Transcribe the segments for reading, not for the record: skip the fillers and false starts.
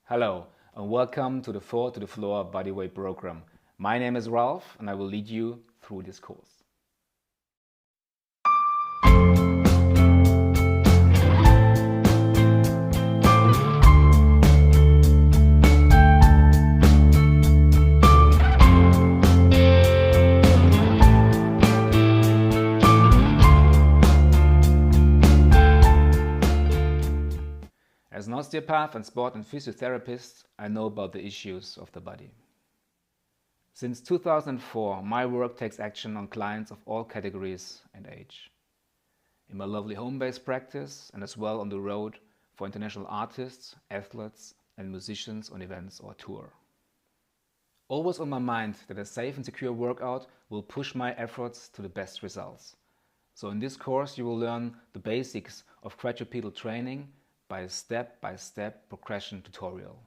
Hello and welcome to the 4 to the Floor Bodyweight program. My name is Ralph and I will lead you through this course. As an osteopath and sport and physiotherapist, I know about the issues of the body. Since 2004, my work takes action on clients of all categories and age. In my lovely home-based practice and as well on the road for international artists, athletes and musicians on events or tour. Always on my mind that a safe and secure workout will push my efforts to the best results. So in this course you will learn the basics of quadrupedal training by a step-by-step progression tutorial.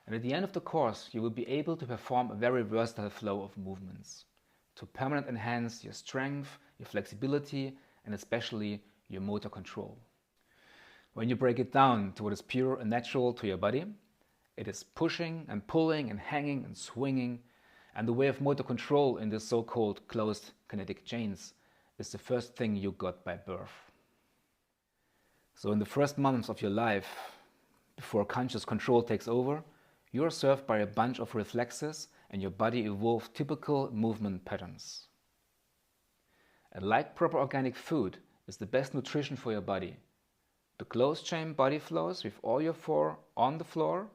And at the end of the course you will be able to perform a very versatile flow of movements to permanently enhance your strength, your flexibility and especially your motor control. When you break it down to what is pure and natural to your body, it is pushing and pulling and hanging and swinging, and the way of motor control in the so-called closed kinetic chains is the first thing you got by birth. So in the first months of your life, before conscious control takes over, you are served by a bunch of reflexes and your body evolves typical movement patterns. And like proper organic food is the best nutrition for your body, the closed chain body flows with all your four on the floor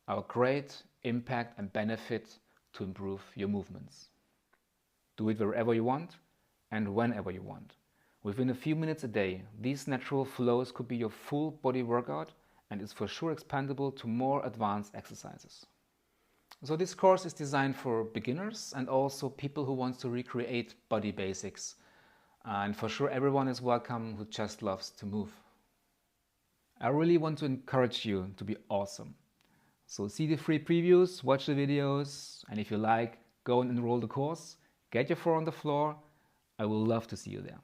are a great impact and benefit to improve your movements. Do it wherever you want and whenever you want. Within a few minutes a day, these natural flows could be your full body workout and is for sure expandable to more advanced exercises. So this course is designed for beginners and also people who want to recreate body basics. And for sure everyone is welcome who just loves to move. I really want to encourage you to be awesome. So see the free previews, watch the videos, and if you like, go and enroll the course, get your four on the floor. I will love to see you there.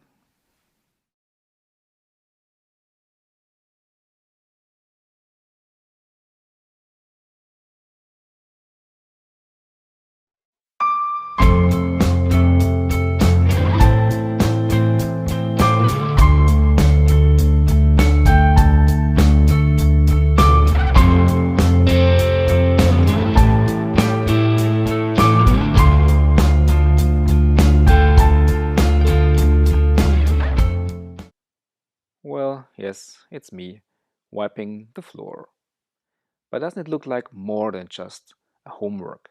Well, yes, it's me, wiping the floor. But doesn't it look like more than just a homework?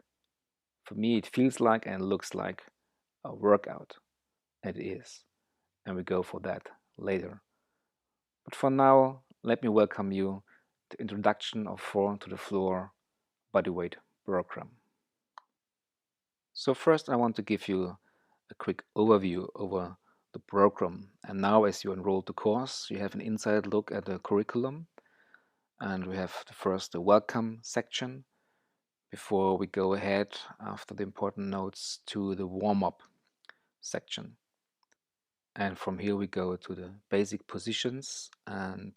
For me it feels like and looks like a workout. And it is. And we go for that later. But for now, let me welcome you to the introduction of 4 to the Floor Bodyweight program. So first I want to give you a quick overview over the program, and now as you enroll the course you have an inside look at the curriculum, and we have the welcome section before we go ahead after the important notes to the warm-up section, and from here we go to the basic positions and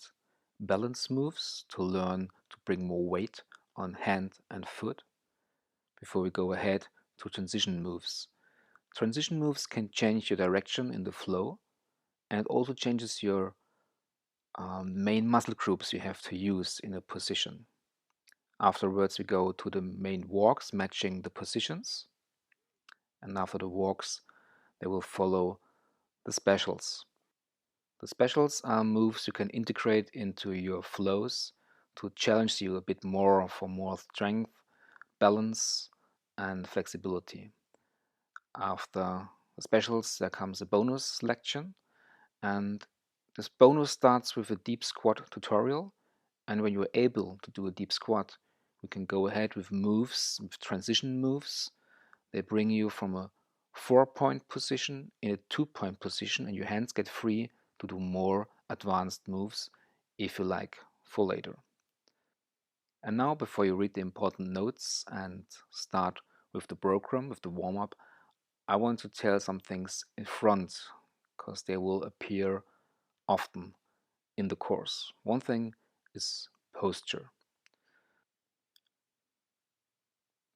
balance moves to learn to bring more weight on hand and foot before we go ahead to transition moves. Transition moves can change your direction in the flow and also changes your main muscle groups you have to use in a position. Afterwards we go to the main walks matching the positions, and after the walks they will follow the specials. The specials are moves you can integrate into your flows to challenge you a bit more for more strength, balance and flexibility. After the specials there comes a bonus selection, and this bonus starts with a deep squat tutorial, and when you're able to do a deep squat we can go ahead with moves, with transition moves. They bring you from a 4-point position in a 2-point position and your hands get free to do more advanced moves if you like for later. And now before you read the important notes and start with the program, with the warm-up, I want to tell some things in front because they will appear often in the course. One thing is posture.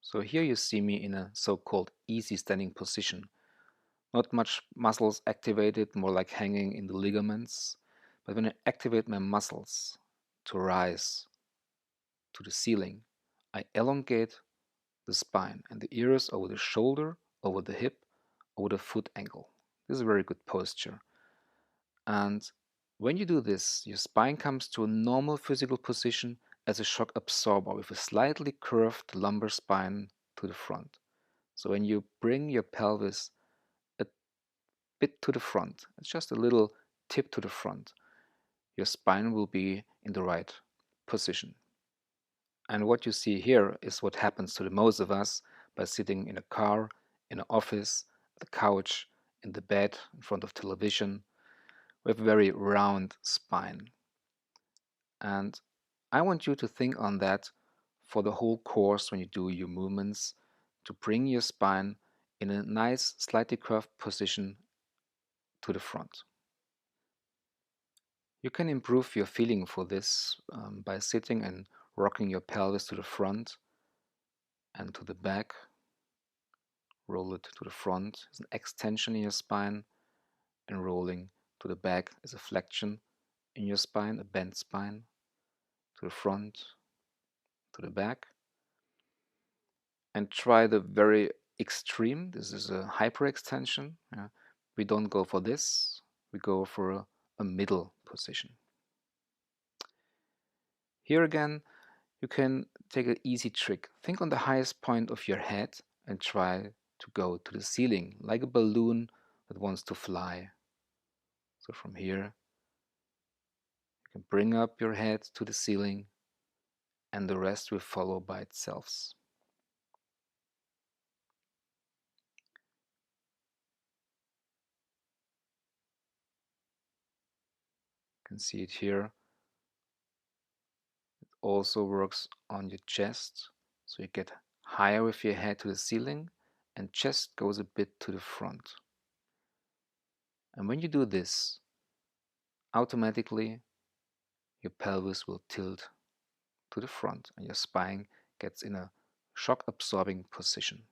So here you see me in a so-called easy standing position. Not much muscles activated, more like hanging in the ligaments. But when I activate my muscles to rise to the ceiling, I elongate the spine and the ears over the shoulder, over the hip, over the foot angle. This is a very good posture. And when you do this, your spine comes to a normal physical position as a shock absorber with a slightly curved lumbar spine to the front. So when you bring your pelvis a bit to the front, it's just a little tip to the front, your spine will be in the right position. And what you see here is what happens to the most of us by sitting in a car, in an office, the couch, in the bed, in front of television. We have a very round spine. And I want you to think on that for the whole course when you do your movements to bring your spine in a nice, slightly curved position to the front. You can improve your feeling for this by sitting and rocking your pelvis to the front and to the back. Roll it to the front as an extension in your spine, and rolling to the back as a flexion in your spine, a bent spine, to the front, to the back. And try the very extreme. This is a hyperextension. We don't go for this. We go for a middle position. Here again, you can take an easy trick. Think on the highest point of your head and try to go to the ceiling like a balloon that wants to fly. So from here, you can bring up your head to the ceiling and the rest will follow by itself. You can see it here. It also works on your chest, so you get higher with your head to the ceiling and chest goes a bit to the front. And when you do this, automatically your pelvis will tilt to the front and your spine gets in a shock absorbing position.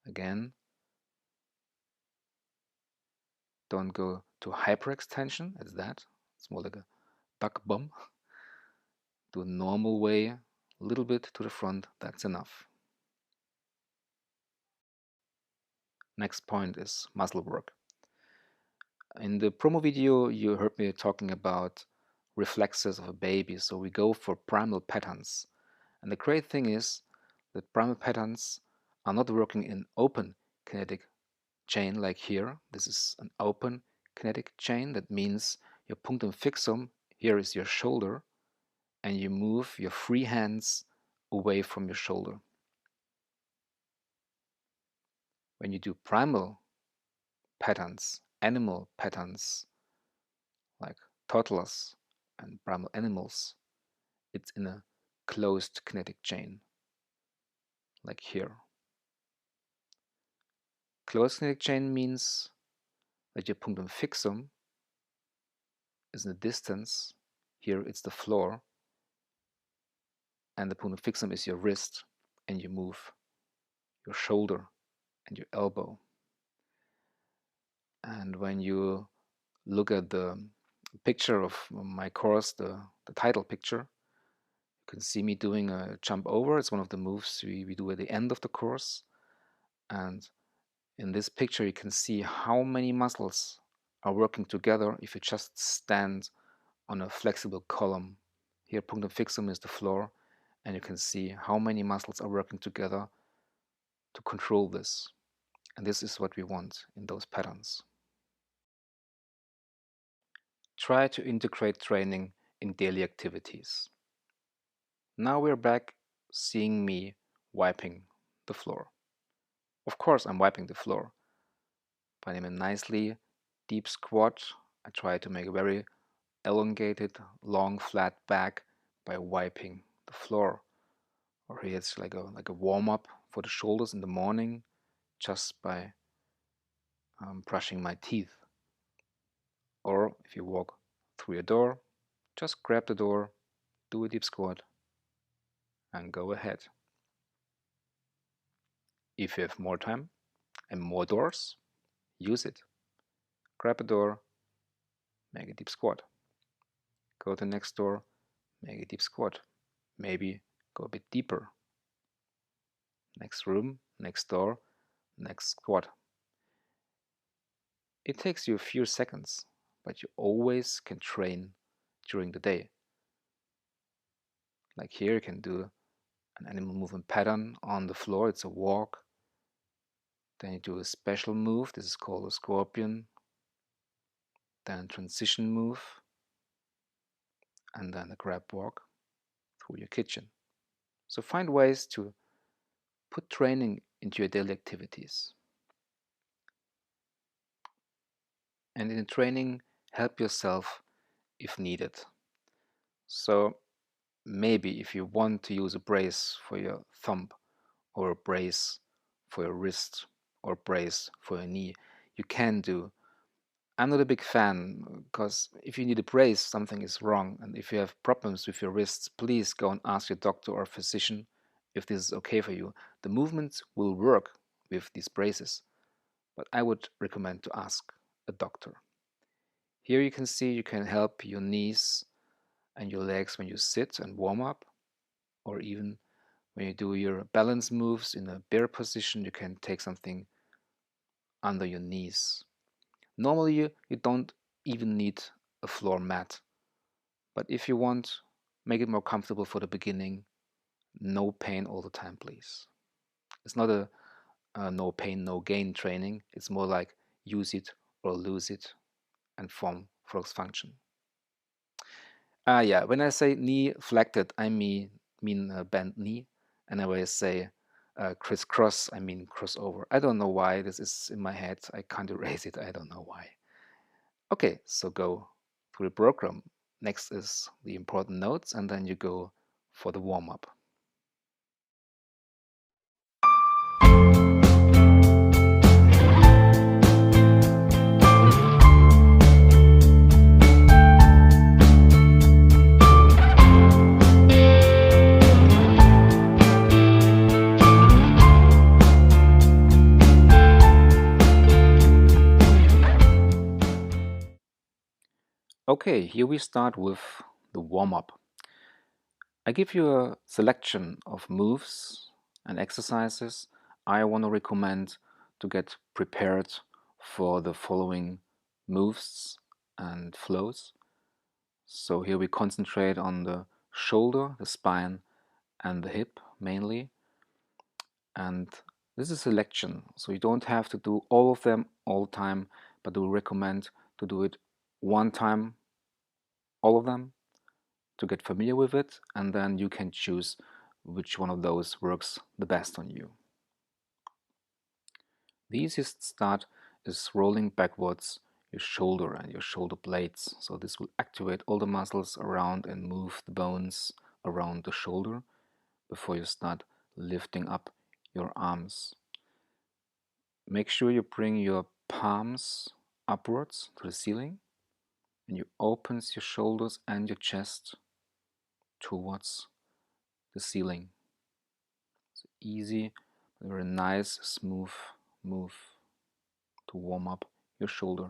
Again, don't go to hyperextension as that. It's more like a duck bomb. Do a normal way, a little bit to the front, that's enough. Next point is muscle work. In the promo video, you heard me talking about reflexes of a baby, so we go for primal patterns. And the great thing is that primal patterns are not working in open kinetic chain like here. This is an open kinetic chain. That means your punctum fixum, here is your shoulder, and you move your free hands away from your shoulder. When you do primal patterns, animal patterns, like toddlers and primal animals, it's in a closed kinetic chain, like here. Closed kinetic chain means that your punctum fixum is in the distance. Here it's the floor, and the punctum fixum is your wrist, and you move your shoulder and your elbow. And when you look at the picture of my course, the title picture, you can see me doing a jump over. It's one of the moves we do at the end of the course. And in this picture, you can see how many muscles are working together if you just stand on a flexible column. Here, punctum fixum is the floor, and you can see how many muscles are working together to control this. And this is what we want in those patterns. Try to integrate training in daily activities. Now we're back seeing me wiping the floor. Of course, I'm wiping the floor. But in a nicely deep squat, I try to make a very elongated, long, flat back by wiping the floor. Or here it's like a warm-up for the shoulders in the morning, just by brushing my teeth. Or if you walk through a door, just grab the door, do a deep squat, and go ahead. If you have more time and more doors, use it. Grab a door, make a deep squat. Go to the next door, make a deep squat. Maybe go a bit deeper. Next room, next door, next squat. It takes you a few seconds, but you always can train during the day. Like here, you can do an animal movement pattern on the floor. It's a walk. Then you do a special move. This is called a scorpion. Then a transition move. And then a grab walk through your kitchen. So find ways to put training into your daily activities. And in training, help yourself if needed. So maybe if you want to use a brace for your thumb, or a brace for your wrist, or a brace for your knee, you can do. I'm not a big fan, because if you need a brace, something is wrong. And if you have problems with your wrists, please go and ask your doctor or physician if this is okay for you. The movements will work with these braces, but I would recommend to ask a doctor. Here you can see you can help your knees and your legs when you sit and warm up, or even when you do your balance moves in a bear position, you can take something under your knees. Normally you don't even need a floor mat, but if you want, make it more comfortable for the beginning. No pain all the time, please. It's not a no pain, no gain training. It's more like use it or lose it and form force function. Yeah, when I say knee flected, I mean bent knee, and when I say crisscross, I mean crossover. I don't know why this is in my head. I can't erase it. I don't know why. Okay, so go through the program. Next is the important notes, and then you go for the warm-up. Okay, here we start with the warm-up. I give you a selection of moves and exercises I want to recommend to get prepared for the following moves and flows. So here we concentrate on the shoulder, the spine, and the hip mainly. And this is a selection, so you don't have to do all of them all the time, but we recommend to do it one time, all of them, to get familiar with it, and then you can choose which one of those works the best on you. The easiest start is rolling backwards your shoulder and your shoulder blades. So this will activate all the muscles around and move the bones around the shoulder before you start lifting up your arms. Make sure you bring your palms upwards to the ceiling, and you open your shoulders and your chest towards the ceiling. It's easy, but very nice, smooth move to warm up your shoulder.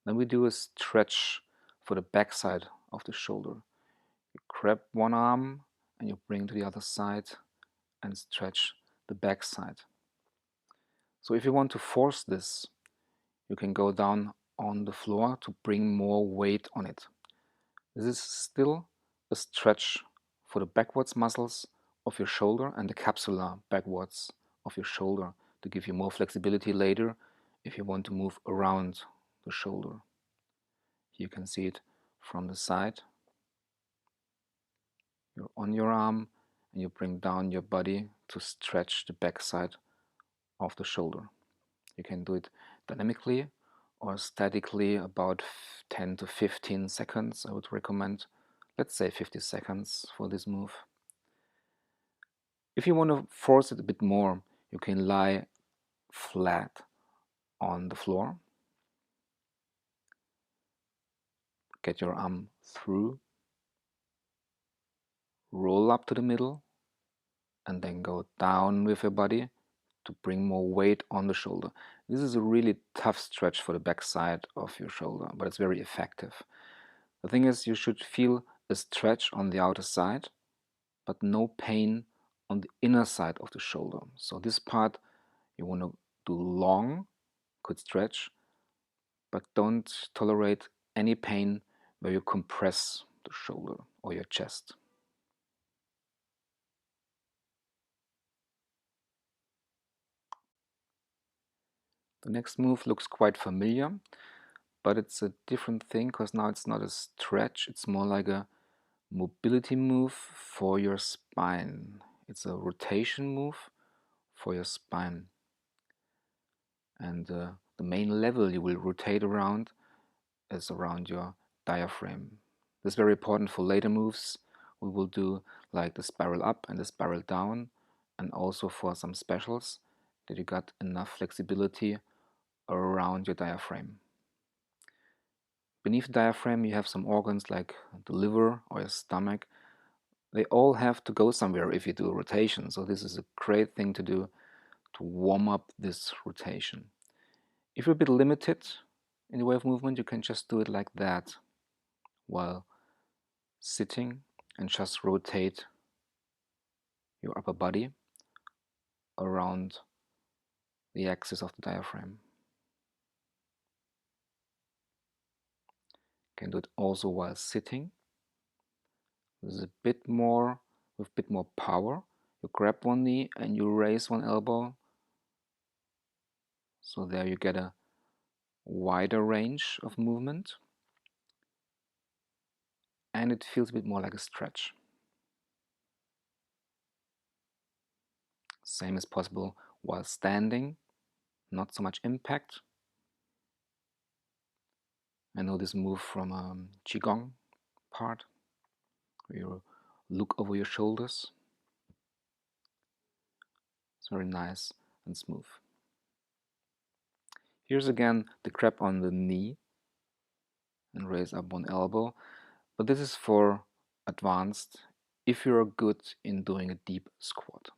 Then we do a stretch for the back side of the shoulder. You grab one arm and you bring to the other side and stretch the back side. So if you want to force this, you can go down on the floor to bring more weight on it. This is still a stretch for the backwards muscles of your shoulder and the capsular backwards of your shoulder to give you more flexibility later if you want to move around the shoulder. You can see it from the side. You're on your arm and you bring down your body to stretch the back side of the shoulder. You can do it dynamically or statically, about 10 to 15 seconds. I would recommend, let's say 50 seconds for this move. If you want to force it a bit more, you can lie flat on the floor. Get your arm through roll up to the middle, and then go down with your body to bring more weight on the shoulder. This is a really tough stretch for the back side of your shoulder, but it's very effective. The thing is, you should feel a stretch on the outer side, but no pain on the inner side of the shoulder. So this part you want to do long, good stretch, but don't tolerate any pain where you compress the shoulder or your chest. The next move looks quite familiar, but it's a different thing because now it's not a stretch, it's more like a mobility move for your spine. It's a rotation move for your spine. And the main level you will rotate around is around your diaphragm. This is very important for later moves we will do, like the spiral up and the spiral down, and also for some specials that you got enough flexibility around your diaphragm. Beneath the diaphragm you have some organs like the liver or your stomach. They all have to go somewhere if you do a rotation, so this is a great thing to do to warm up this rotation. If you're a bit limited in the way of movement, you can just do it like that while sitting and just rotate your upper body around the axis of the diaphragm. You can do it also while sitting. This is a bit more with a bit more power. You grab one knee and you raise one elbow. So there you get a wider range of movement. And it feels a bit more like a stretch. Same is possible while standing, not so much impact. I know this move from Qigong part, where you look over your shoulders. It's very nice and smooth. Here's again the grab on the knee and raise up one elbow, but this is for advanced if you're good in doing a deep squat.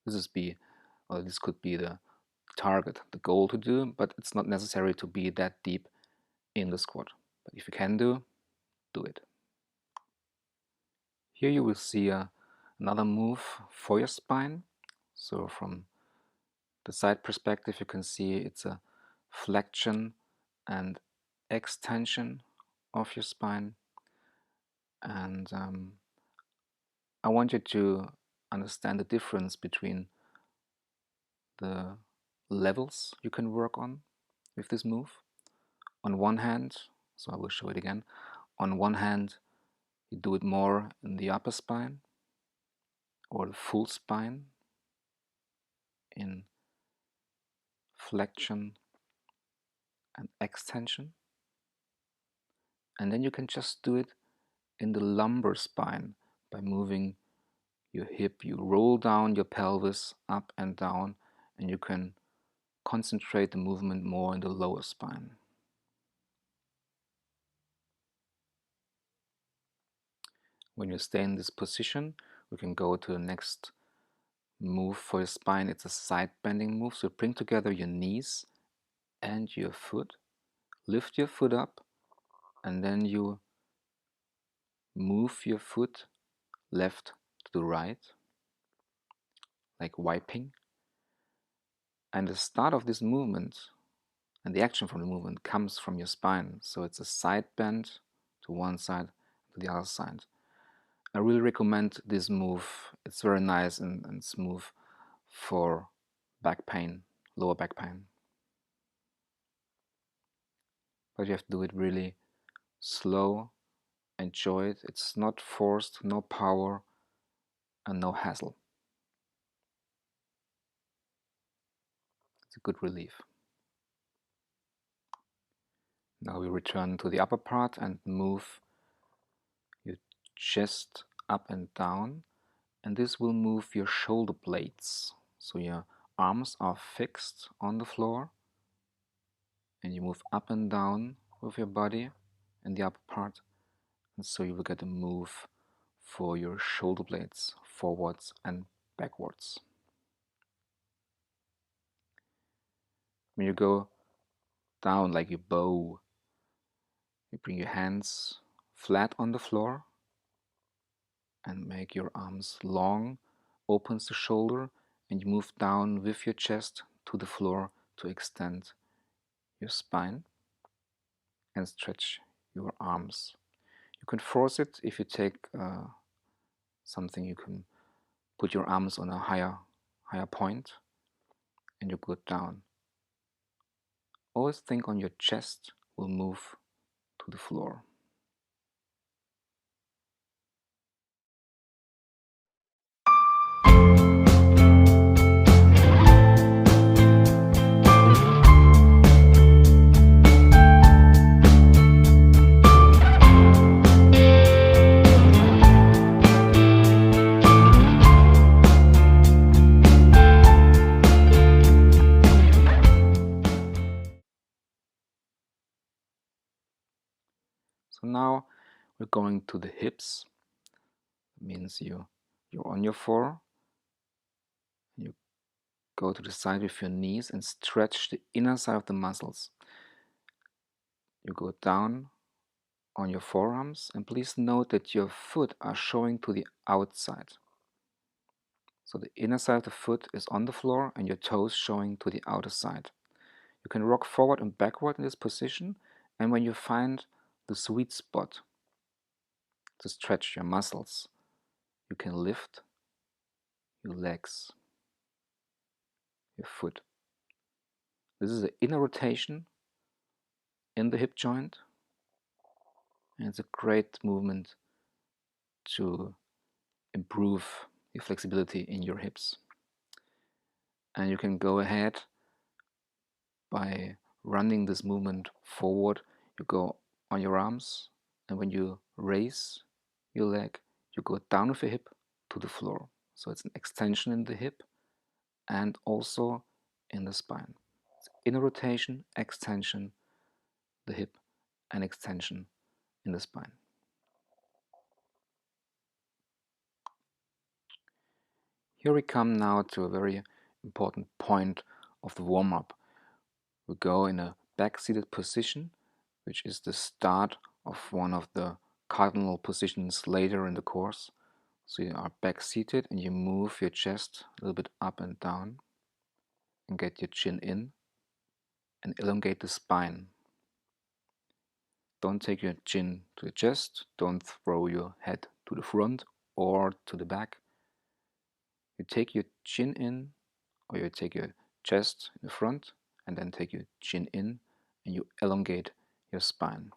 This could be the target, the goal to do, but it's not necessary to be that deep in the squat. But if you can do it. Here you will see another move for your spine. So from the side perspective you can see it's a flexion and extension of your spine, and I want you to understand the difference between the levels you can work on with this move. On one hand, so I will show it again, on one hand you do it more in the upper spine or the full spine in flexion and extension, and then you can just do it in the lumbar spine by moving your hip. You roll down your pelvis up and down, and you can concentrate the movement more in the lower spine. When you stay in this position, we can go to the next move for your spine. It's a side bending move. So bring together your knees and your foot, lift your foot up, and then you move your foot left to the right, like wiping. And the start of this movement and the action from the movement comes from your spine. So it's a side bend to one side, to the other side. I really recommend this move. It's very nice and smooth for back pain, lower back pain. But you have to do it really slow, enjoy it. It's not forced, no power, and no hassle. It's a good relief. Now we return to the upper part and move your chest up and down, and this will move your shoulder blades. So your arms are fixed on the floor and you move up and down with your body in the upper part, and so you will get a move for your shoulder blades forwards and backwards. When you go down like you bow, you bring your hands flat on the floor and make your arms long, opens the shoulder, and you move down with your chest to the floor to extend your spine and stretch your arms. You can force it if you take something. You can put your arms on a higher point and you go down. Always think on your chest will move to the floor. So now we're going to the hips. It means you're on your floor. You go to the side with your knees and stretch the inner side of the muscles. You go down on your forearms, and please note that your foot are showing to the outside. So the inner side of the foot is on the floor and your toes showing to the outer side. You can rock forward and backward in this position, and when you find the sweet spot to stretch your muscles, you can lift your legs, your foot. This is an inner rotation in the hip joint, and it's a great movement to improve the flexibility in your hips. And you can go ahead by running this movement forward. You go on your arms, and when you raise your leg, you go down with your hip to the floor. So it's an extension in the hip and also in the spine. It's inner rotation, extension, the hip, and extension in the spine. Here we come now to a very important point of the warm-up. We go in a back-seated position, which is the start of one of the cardinal positions later in the course. So you are back-seated and you move your chest a little bit up and down and get your chin in and elongate the spine. Don't take your chin to the chest, don't throw your head to the front or to the back. You take your chin in, or you take your chest in the front and then take your chin in and you elongate your spine.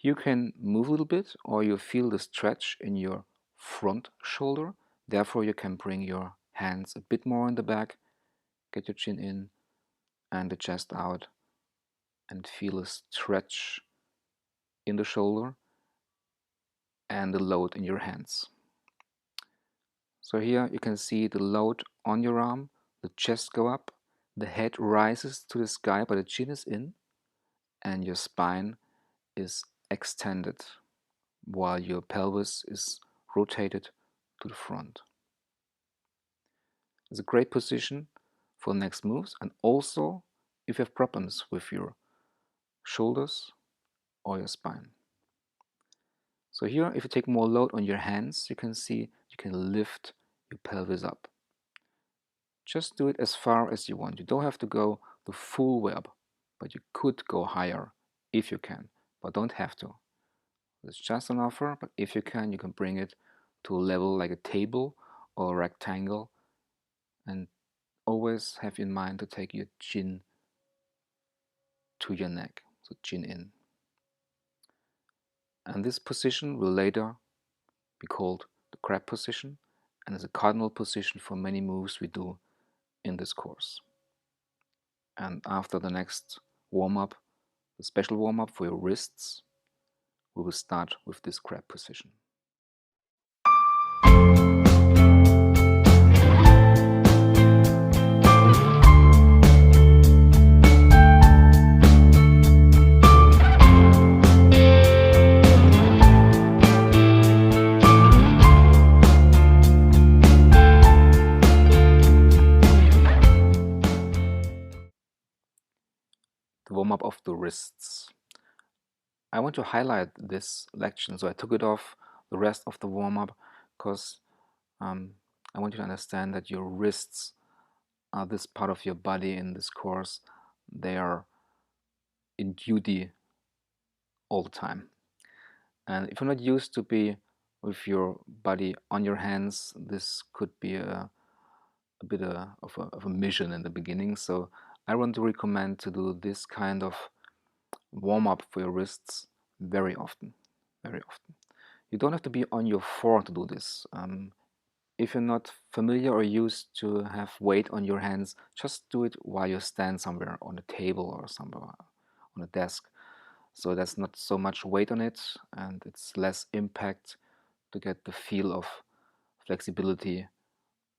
You can move a little bit, or you feel the stretch in your front shoulder. Therefore, you can bring your hands a bit more in the back, get your chin in and the chest out, and feel a stretch in the shoulder and the load in your hands. So here you can see the load on your arm, the chest go up, the head rises to the sky, but the chin is in, and your spine is extended while your pelvis is rotated to the front. It's a great position for the next moves, and also if you have problems with your shoulders or your spine. So here, if you take more load on your hands, you can see you can lift your pelvis up. Just do it as far as you want. You don't have to go the full way up, but you could go higher if you can, but don't have to. It's just an offer, but if you can bring it to a level like a table or a rectangle, and always have in mind to take your chin to your neck, so chin in. And this position will later be called the crab position, and is a cardinal position for many moves we do in this course. And after the next warm-up, the special warm-up for your wrists, we will start with this crab position. wrists. I want to highlight this lection, so I took it off the rest of the warm-up because I want you to understand that your wrists are this part of your body in this course. They are in duty all the time. And if you're not used to be with your body on your hands, this could be a bit of a mission in the beginning. So I want to recommend to do this kind of warm-up for your wrists very often, very often. You don't have to be on your floor to do this. If you're not familiar or used to have weight on your hands, just do it while you stand somewhere on a table or somewhere on a desk. So there's not so much weight on it and it's less impact to get the feel of flexibility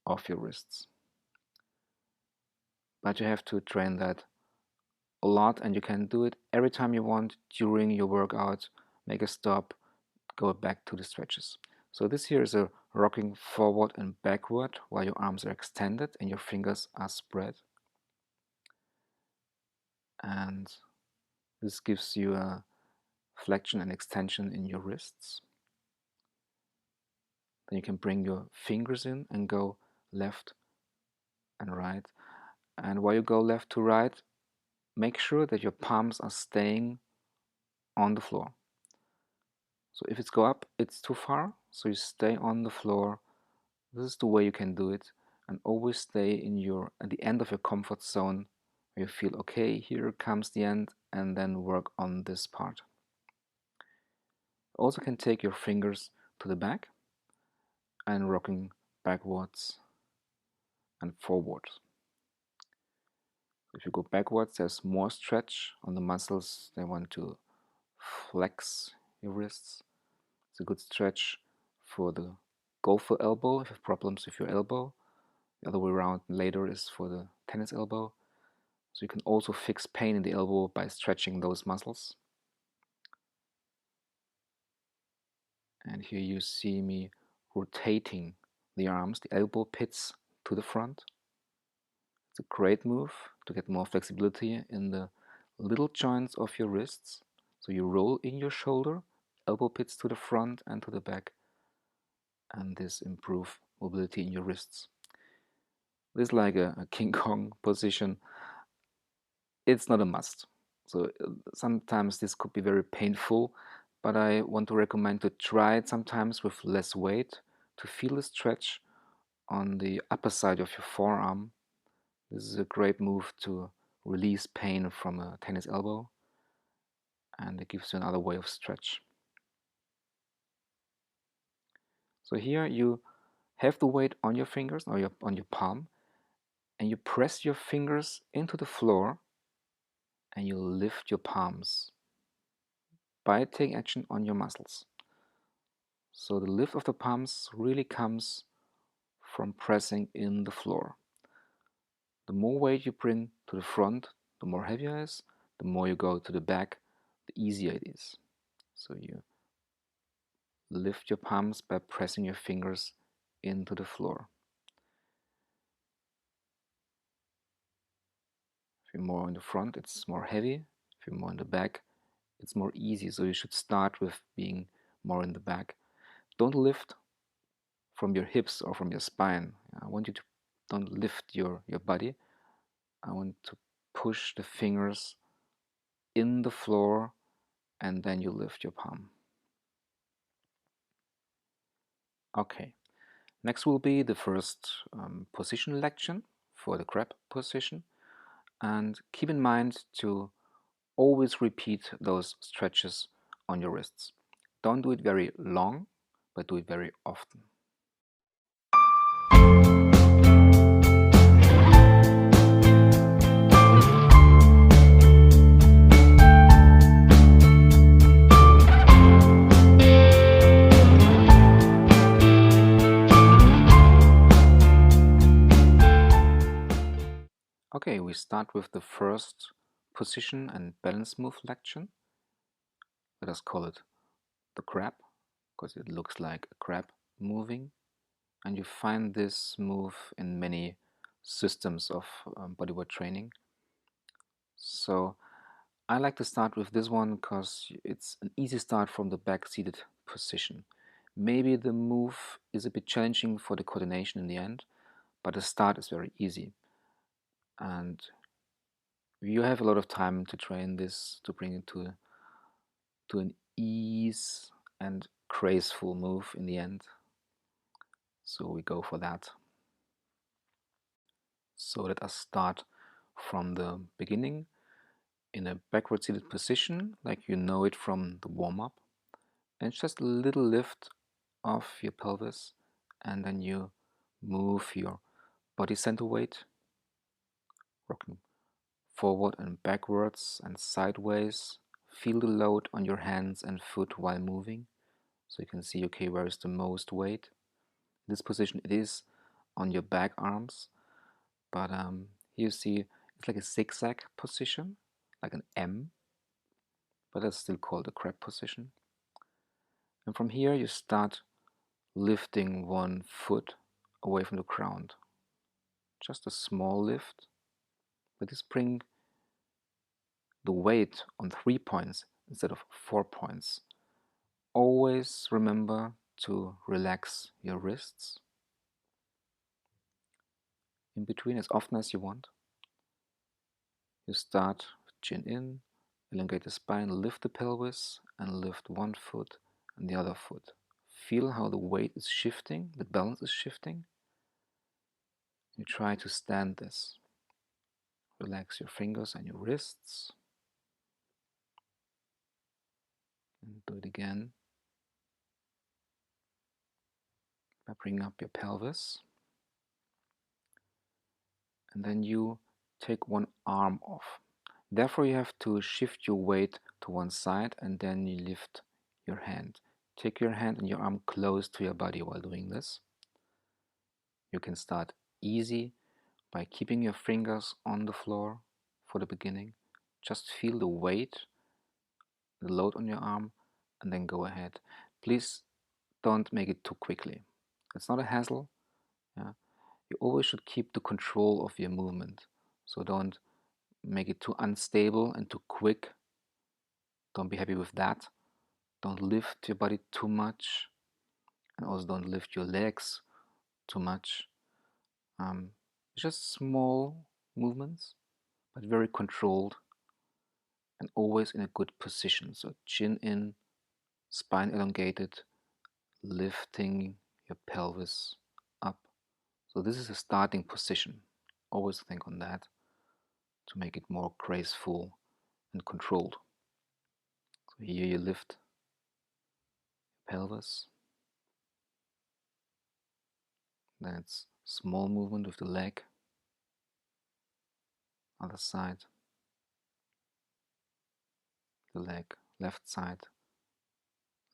of your wrists. But you have to train that a lot, and you can do it every time you want during your workout. Make a stop, go back to the stretches. So this here is a rocking forward and backward while your arms are extended and your fingers are spread. And this gives you a flexion and extension in your wrists. Then you can bring your fingers in and go left and right. And while you go left to right, make sure that your palms are staying on the floor. So if it's go up, it's too far, so you stay on the floor. This is the way you can do it, and always stay at the end of your comfort zone where you feel, okay, here comes the end, and then work on this part. Also can take your fingers to the back and rocking backwards and forwards. If you go backwards, there's more stretch on the muscles. They want to flex your wrists. It's a good stretch for the golfer elbow if you have problems with your elbow. The other way around later is for the tennis elbow. So you can also fix pain in the elbow by stretching those muscles. And here you see me rotating the arms, the elbow pits to the front. It's a great move to get more flexibility in the little joints of your wrists. So you roll in your shoulder, elbow pits to the front and to the back, and this improves mobility in your wrists. This is like a King Kong position. It's not a must. So sometimes this could be very painful, but I want to recommend to try it sometimes with less weight to feel the stretch on the upper side of your forearm. This is a great move to release pain from a tennis elbow, and it gives you another way of stretch. So here you have the weight on your fingers or on your palm, and you press your fingers into the floor and you lift your palms by taking action on your muscles. So the lift of the palms really comes from pressing in the floor. The more weight you bring to the front, the more heavier it is. The more you go to the back, the easier it is. So you lift your palms by pressing your fingers into the floor. If you're more in the front, it's more heavy. If you're more in the back, it's more easy. So you should start with being more in the back. Don't lift from your hips or from your spine. I want you to don't lift your body. I want to push the fingers in the floor and then you lift your palm. Okay, next will be the first position lection for the crab position, and keep in mind to always repeat those stretches on your wrists. Don't do it very long, but do it very often. Okay, we start with the first position and balance move lection. Let us call it the crab, because it looks like a crab moving. And you find this move in many systems of bodyweight training. So I like to start with this one because it's an easy start from the back seated position. Maybe the move is a bit challenging for the coordination in the end, but the start is very easy. And you have a lot of time to train this to bring it to an ease and graceful move in the end. So we go for that. So let us start from the beginning in a backward seated position, like you know it from the warm-up, and just a little lift of your pelvis, and then you move your body center weight, rocking forward and backwards and sideways. Feel the load on your hands and foot while moving, so you can see, okay, where is the most weight. In this position it is on your back arms, but here you see it's like a zigzag position, like an M, but that's still called a crab position. And from here you start lifting one foot away from the ground. Just a small lift, but this brings the weight on 3 points instead of 4 points. Always remember to relax your wrists in between as often as you want. You start with chin in, elongate the spine, lift the pelvis, and lift one foot and the other foot. Feel how the weight is shifting, the balance is shifting. You try to stand this. Relax your fingers and your wrists. And do it again by bringing up your pelvis. And then you take one arm off. Therefore you have to shift your weight to one side and then you lift your hand. Take your hand and your arm close to your body while doing this. You can start easy by keeping your fingers on the floor for the beginning. Just feel the weight, the load on your arm, and then go ahead. Please don't make it too quickly. It's not a hassle. Yeah? You always should keep the control of your movement. So don't make it too unstable and too quick. Don't be happy with that. Don't lift your body too much, and also don't lift your legs too much. Just small movements, but very controlled and always in a good position. So chin in, spine elongated, lifting your pelvis up. So this is a starting position. Always think on that to make it more graceful and controlled. So here you lift pelvis. Then it's small movement with the leg. Other side. The leg left side.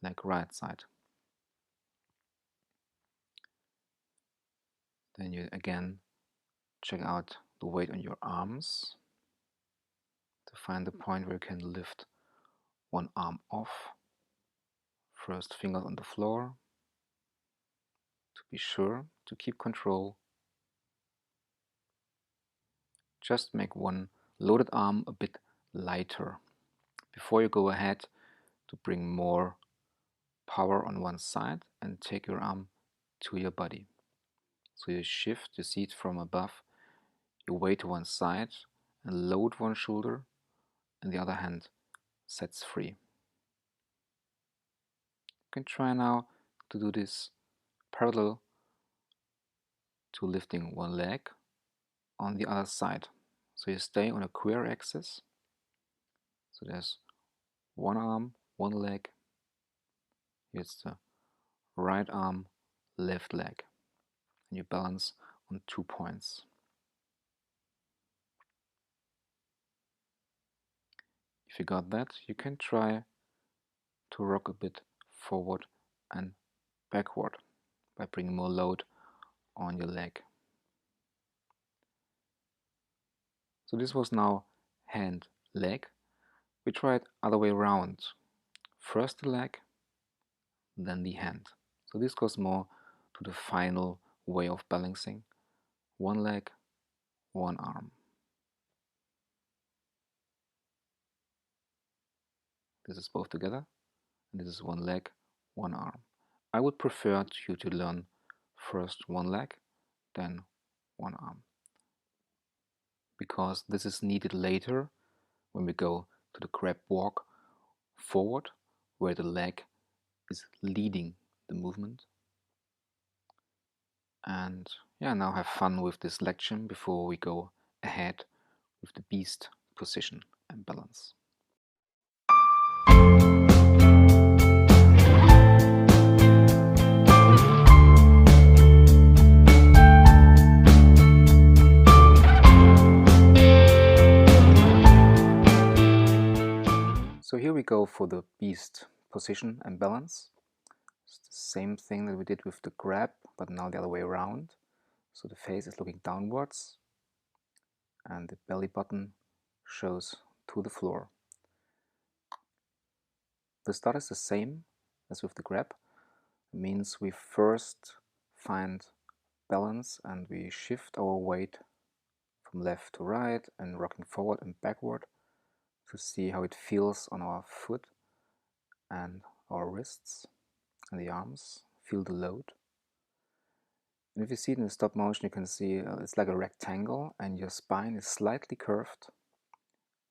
Leg right side. Then you again check out the weight on your arms to find the point where you can lift one arm off. First finger on the floor to be sure to keep control. Just make one loaded arm a bit lighter before you go ahead to bring more power on one side and take your arm to your body. So you shift your seat from above, you weight to one side and load one shoulder, and the other hand sets free. You can try now to do this parallel to lifting one leg on the other side. So you stay on a queer axis. So there's one arm, one leg. Here's the right arm, left leg. And you balance on 2 points. If you got that, you can try to rock a bit forward and backward by bringing more load on your leg. So this was now hand, leg. We tried other way around. First the leg, then the hand. So this goes more to the final way of balancing. One leg, one arm. This is both together, and this is one leg, one arm. I would prefer you to learn first one leg, then one arm, because this is needed later when we go to the crab walk forward, where the leg is leading the movement. And yeah, now have fun with this lection before we go ahead with the beast position and balance. So here we go for the beast position and balance. It's the same thing that we did with the grab, but now the other way around. So the face is looking downwards and the belly button shows to the floor. The start is the same as with the grab. It means we first find balance and we shift our weight from left to right and rocking forward and backward to see how it feels on our foot and our wrists and the arms. Feel the load. And if you see it in the stop motion, you can see it's like a rectangle and your spine is slightly curved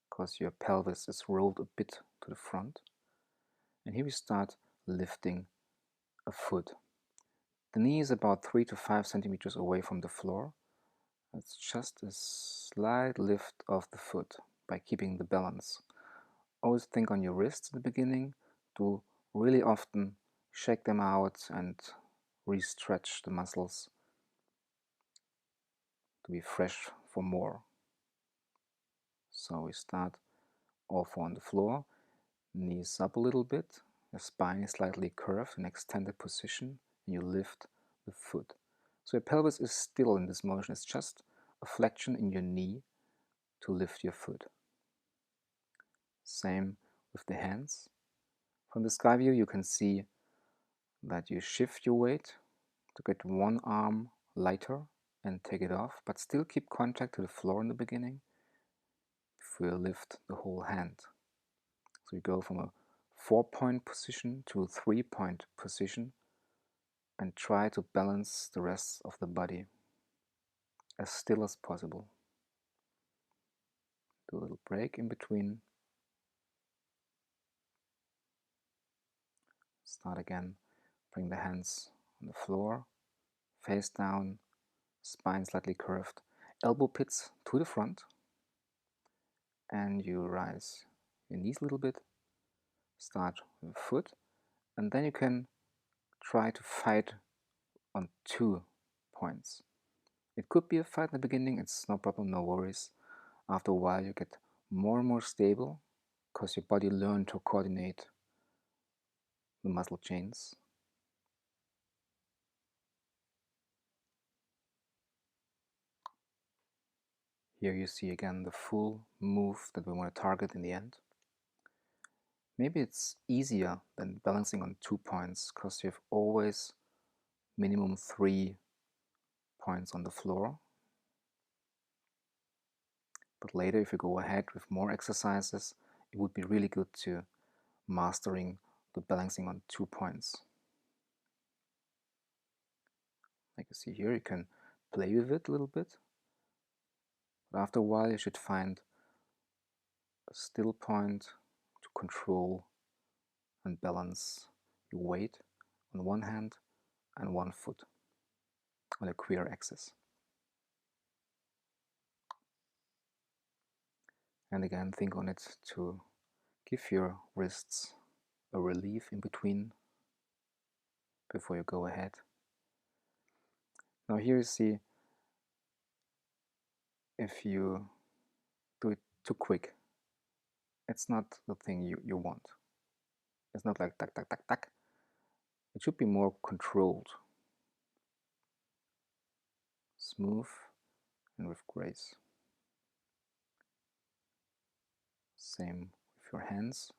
because your pelvis is rolled a bit to the front. And here we start lifting a foot. The knee is about 3 to 5 centimeters away from the floor. It's just a slight lift of the foot by keeping the balance. Always think on your wrists at the beginning. Do really often shake them out and re-stretch the muscles to be fresh for more. So we start all four on the floor, knees up a little bit, your spine is slightly curved in extended position, and you lift the foot. So your pelvis is still in this motion, it's just a flexion in your knee to lift your foot. Same with the hands. From the sky view you can see that you shift your weight to get one arm lighter and take it off, but still keep contact to the floor in the beginning before you lift the whole hand. So you go from a 4-point position to a 3-point position and try to balance the rest of the body as still as possible. Do a little break in between. Start again. Bring the hands on the floor, face down, spine slightly curved, elbow pits to the front, and you rise your knees a little bit. Start with the foot, and then you can try to fight on 2 points. It could be a fight in the beginning, it's no problem, no worries. After a while you get more and more stable because your body learns to coordinate the muscle chains. Here you see again the full move that we want to target in the end. Maybe it's easier than balancing on 2 points because you have always minimum 3 points on the floor. But later, if you go ahead with more exercises, it would be really good to mastering the balancing on 2 points. Like you see here, you can play with it a little bit. But after a while, you should find a still point to control and balance your weight on one hand and one foot on a queer axis. And again, think on it to give your wrists a relief in between before you go ahead. Now here you see, if you do it too quick, it's not the thing you want. It's not like tack, tack, tack, tack. It should be more controlled, smooth, and with grace. Same with your hands.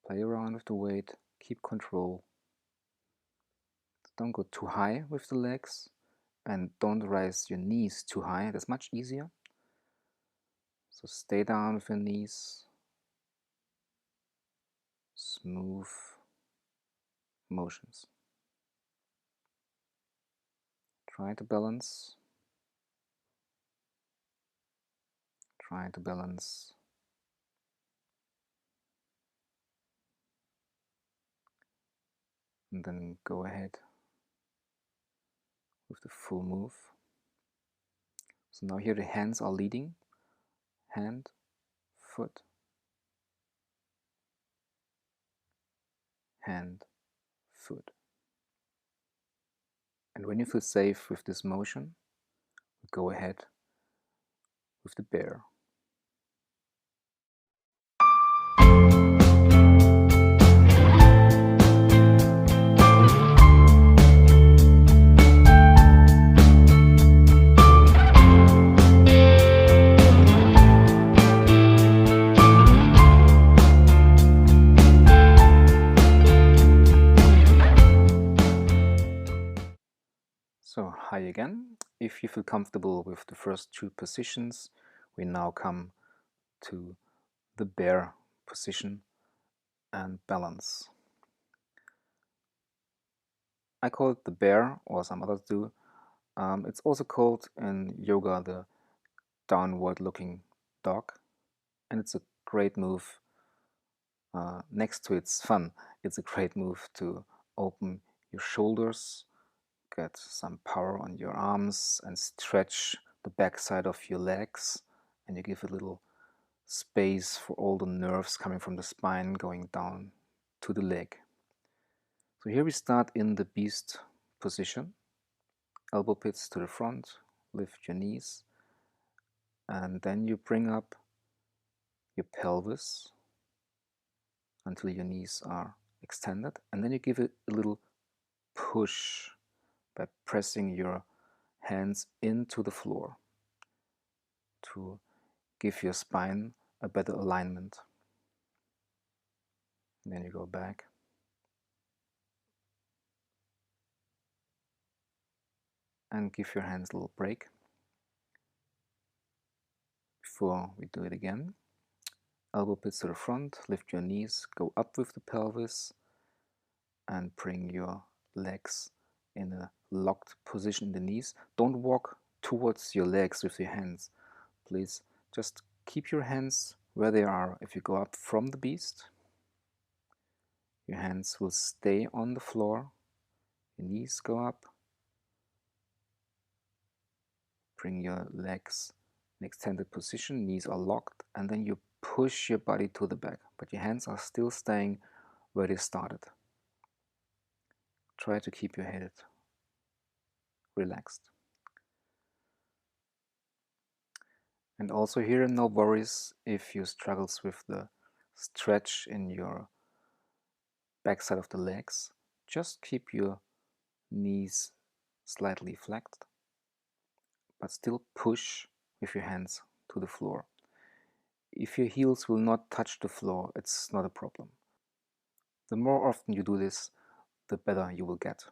Play around with the weight, keep control. Don't go too high with the legs, and don't raise your knees too high. That's much easier. So stay down with your knees. smooth motions. Try to balance. Try to balance. And then go ahead with the full move. So now here the hands are leading. Hand, foot, hand, foot. And when you feel safe with this motion, go ahead with the bear. So hi again. If you feel comfortable with the first two positions, we now come to the bear position and balance. I call it the bear, or some others do. It's also called in yoga the downward looking dog, and it's a great move. Next to its fun, it's a great move to open your shoulders, get some power on your arms, and stretch the backside of your legs, and you give a little space for all the nerves coming from the spine going down to the leg. So here we start in the beast position. Elbow pits to the front, lift your knees, and then you bring up your pelvis until your knees are extended, and then you give it a little push by pressing your hands into the floor to give your spine a better alignment. And then you go back. And give your hands a little break. Before we do it again, elbow pits to the front, lift your knees, go up with the pelvis, and bring your legs in a locked position in the knees. Don't walk towards your legs with your hands. Please just keep your hands where they are. If you go up from the beast, your hands will stay on the floor, your knees go up, bring your legs in extended position, knees are locked, and then you push your body to the back, but your hands are still staying where they started. Try to keep your head relaxed. And also here, no worries if you struggles with the stretch in your backside of the legs. Just keep your knees slightly flexed, but still push with your hands to the floor. If your heels will not touch the floor, it's not a problem. The more often you do this, the better you will get.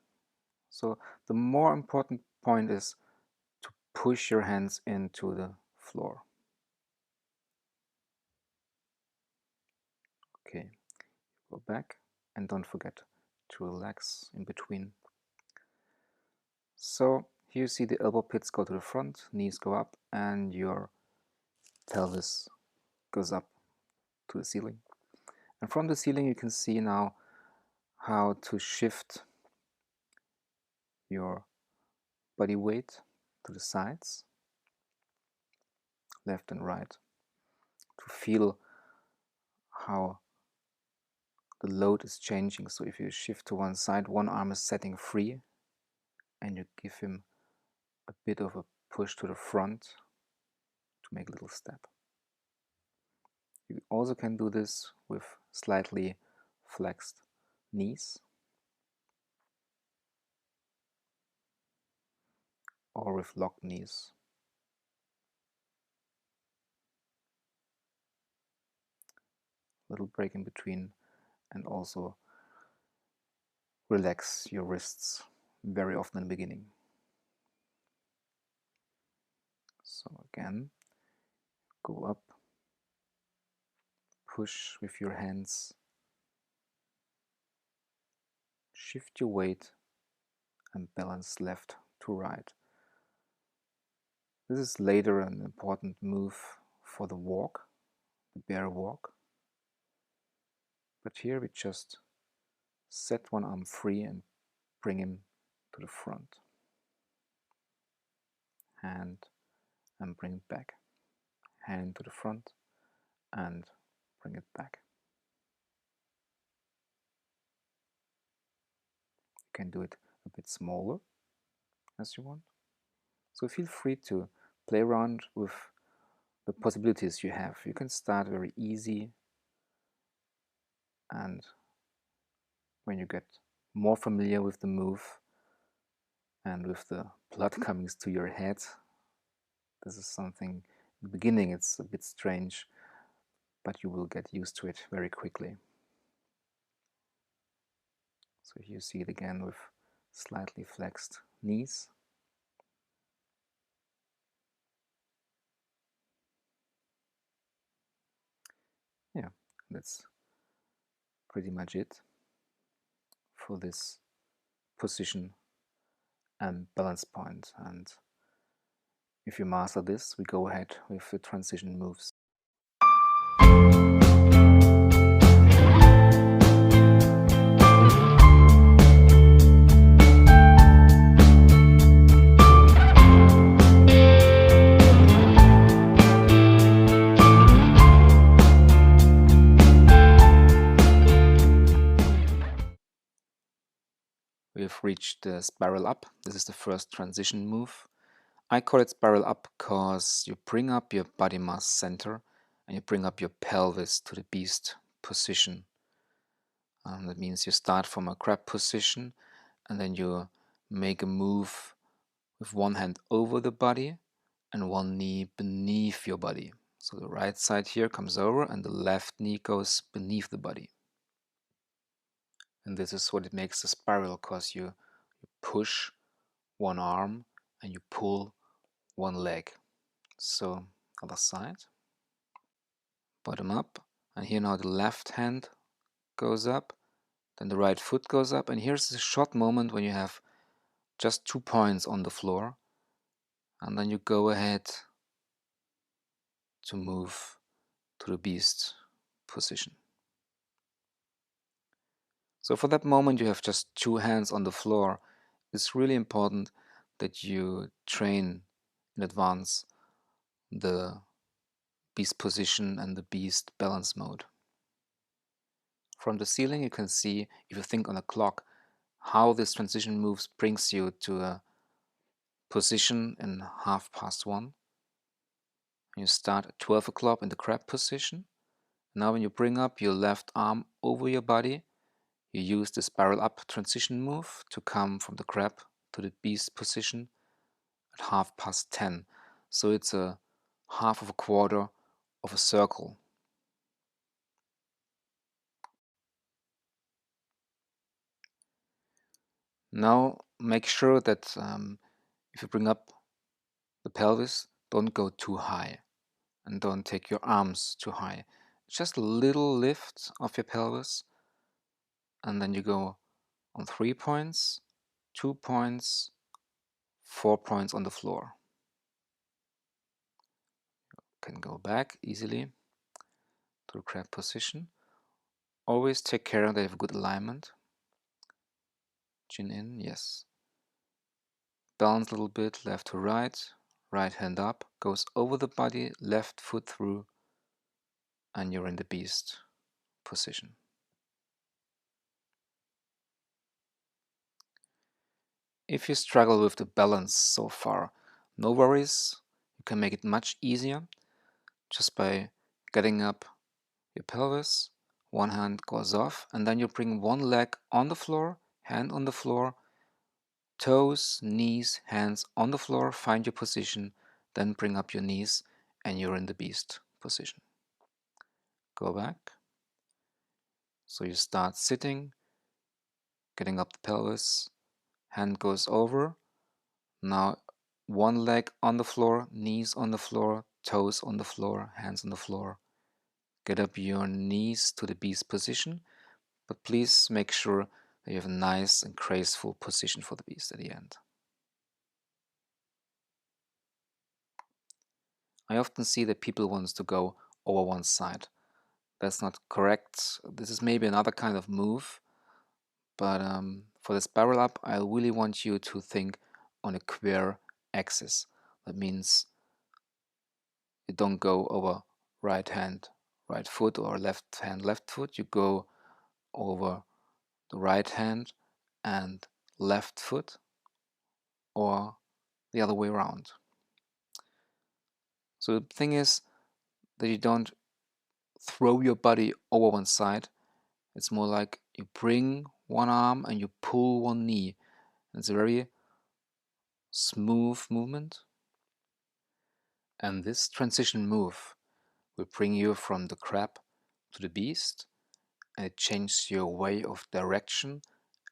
So the more important point is to push your hands into the floor. Okay, go back and don't forget to relax in between. So here you see the elbow pits go to the front, knees go up, and your pelvis goes up to the ceiling. And from the ceiling you can see now how to shift your body weight to the sides, left and right, to feel how the load is changing. So if you shift to one side, one arm is setting free, and you give him a bit of a push to the front to make a little step. You also can do this with slightly flexed knees or with locked knees. Little break in between, and also relax your wrists very often in the beginning. So again, go up, push with your hands shift your weight and balance left to right. This is later an important move for the walk, the bear walk. But here we just set one arm free and bring him to the front. Hand and bring it back. Hand to the front and bring it back. You can do it a bit smaller as you want. So feel free to play around with the possibilities you have. You can start very easy, and when you get more familiar with the move and with the blood coming to your head, this is something, in the beginning it's a bit strange, but you will get used to it very quickly. So you see it again with slightly flexed knees. Yeah, that's pretty much it for this position and balance point. And if you master this, we go ahead with the transition moves. We have reached the spiral up. This is the first transition move. I call it spiral up because you bring up your body mass center and you bring up your pelvis to the beast position. That means you start from a crab position and then you make a move with one hand over the body and one knee beneath your body. So the right side here comes over and the left knee goes beneath the body. And this is what it makes a spiral, because you push one arm and you pull one leg. So other side, bottom up, and here now the left hand goes up, then the right foot goes up, and here's a short moment when you have just 2 points on the floor, and then you go ahead to move to the beast position. So for that moment you have just 2 hands on the floor. It's really important that you train in advance the beast position and the beast balance mode. From the ceiling you can see, if you think on a clock, how this transition moves brings you to a position in 1:30. You start at 12 o'clock in the crab position. Now when you bring up your left arm over your body, you use the spiral up transition move to come from the crab to the beast position at 10:30. So it's a half of a quarter of a circle. Now make sure that if you bring up the pelvis, don't go too high and don't take your arms too high. Just a little lift of your pelvis, and then you go on 3 points, 2 points, 4 points on the floor. You can go back easily to the crab position. Always take care that you have a good alignment. Chin in, yes. Balance a little bit, left to right, right hand up, goes over the body, left foot through, and you're in the beast position. If you struggle with the balance so far, no worries. You can make it much easier just by getting up your pelvis. One hand goes off, and then you bring one leg on the floor, hand on the floor, toes, knees, hands on the floor, find your position, then bring up your knees, and you're in the beast position. Go back. So you start sitting, getting up the pelvis, hand goes over. Now one leg on the floor, knees on the floor, toes on the floor, hands on the floor. Get up your knees to the beast position, but please make sure that you have a nice and graceful position for the beast at the end. I often see that people want to go over one side. That's not correct. This is maybe another kind of move, but for the spiral up, I really want you to think on a queer axis. That means you don't go over right hand, right foot, or left hand, left foot. You go over the right hand and left foot, or the other way around. So the thing is that you don't throw your body over one side. It's more like you bring one arm and you pull one knee. It's a very smooth movement. And this transition move will bring you from the crab to the beast, and it changes your way of direction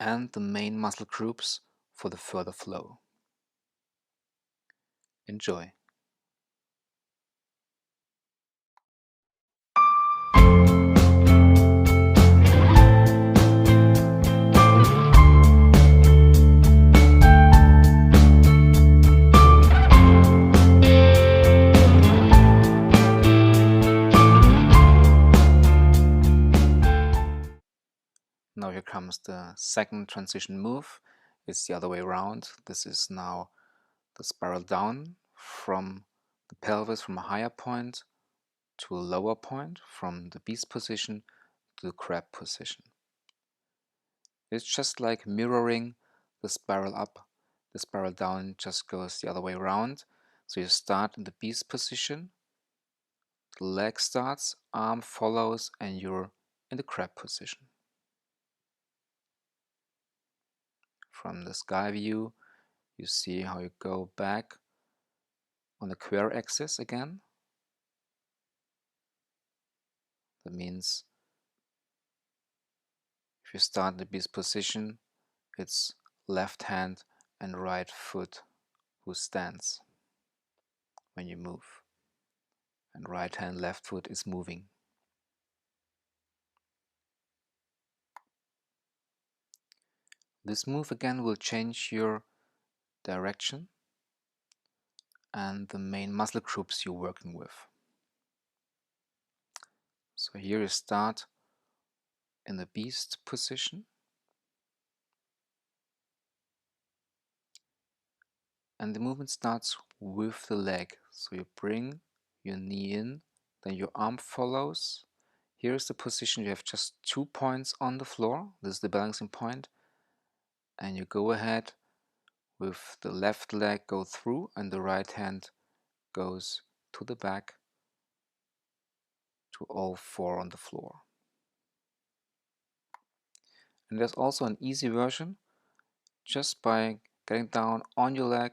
and the main muscle groups for the further flow. Enjoy. Now here comes the second transition move. It's the other way around. This is now the spiral down from the pelvis, from a higher point to a lower point, from the beast position to the crab position. It's just like mirroring the spiral up. The spiral down just goes the other way around. So you start in the beast position, the leg starts, arm follows, and you're in the crab position. From the sky view, you see how you go back on the queer axis again. That means if you start in the beast position, it's left hand and right foot who stands when you move, and right hand, left foot is moving. This move again will change your direction and the main muscle groups you're working with. So here you start in the beast position, and the movement starts with the leg. So you bring your knee in, then your arm follows. Here is the position. You have just 2 points on the floor. This is the balancing point. And you go ahead with the left leg go through and the right hand goes to the back to all 4 on the floor. And there's also an easy version, just by getting down on your leg,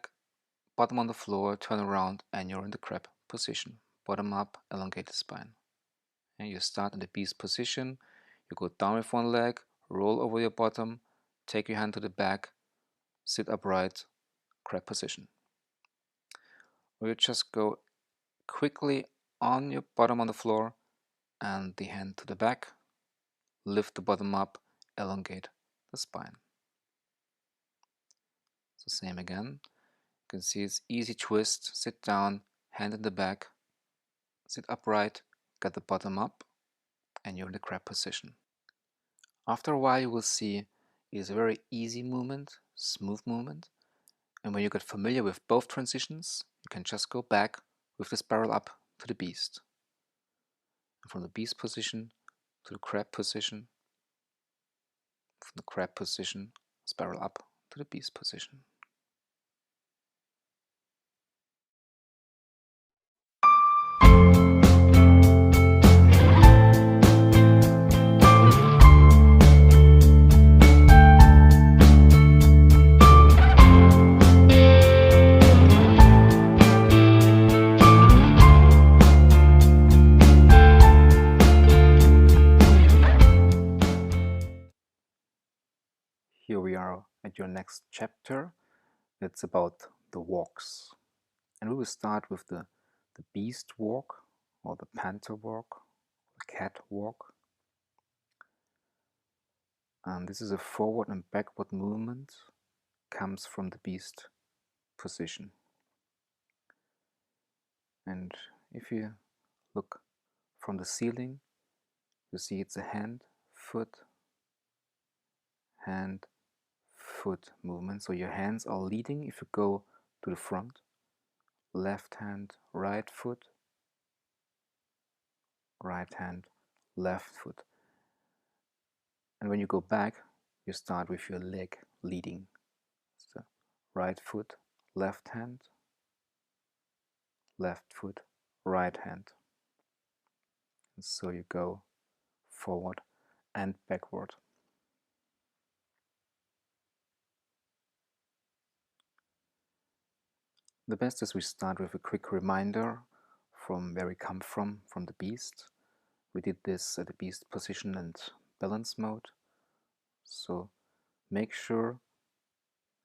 bottom on the floor, turn around, and you're in the crab position. Bottom up, elongate the spine. And you start in the beast position, you go down with one leg, roll over your bottom, take your hand to the back, sit upright, crab position. Or you just go quickly on your bottom on the floor and the hand to the back, lift the bottom up, elongate the spine. So same again. You can see it's easy twist, sit down, hand in the back, sit upright, get the bottom up, and you're in the crab position. After a while you will see it's a very easy movement, smooth movement, and when you get familiar with both transitions, you can just go back with the spiral up to the beast. And from the beast position to the crab position, from the crab position, spiral up to the beast position. Here we are at your next chapter. It's about the walks. And we will start with the beast walk, or the panther walk, the cat walk. And this is a forward and backward movement, comes from the beast position. And if you look from the ceiling, you see it's a hand, foot, movement. So your hands are leading if you go to the front. Left hand, right foot, right hand, left foot. And when you go back, you start with your leg leading. So right foot, left hand, left foot, right hand. And so you go forward and backward. The best is we start with a quick reminder from where we come from the beast. We did this at the beast position and balance mode. So make sure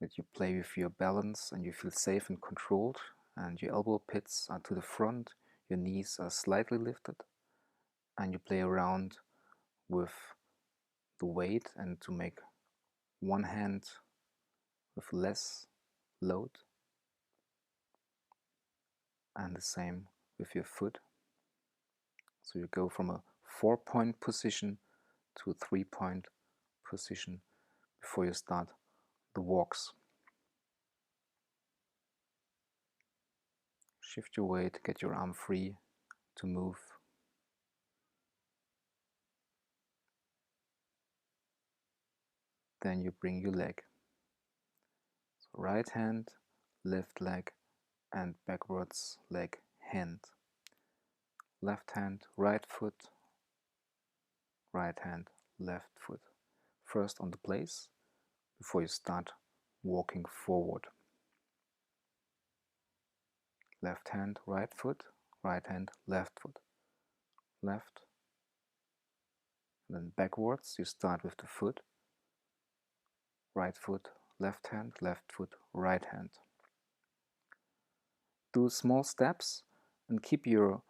that you play with your balance and you feel safe and controlled, and your elbow pits are to the front, your knees are slightly lifted, and you play around with the weight and to make one hand with less load, and the same with your foot. So you go from a 4-point position to a 3-point position before you start the walks. Shift your weight, get your arm free to move. Then you bring your leg. So right hand, left leg, and backwards leg, hand. Left hand, right foot, right hand, left foot. First on the place before you start walking forward. Left hand, right foot, right hand, left foot. Left. And then backwards you start with the foot. Right foot, left hand, left foot, right hand. Do small steps and keep your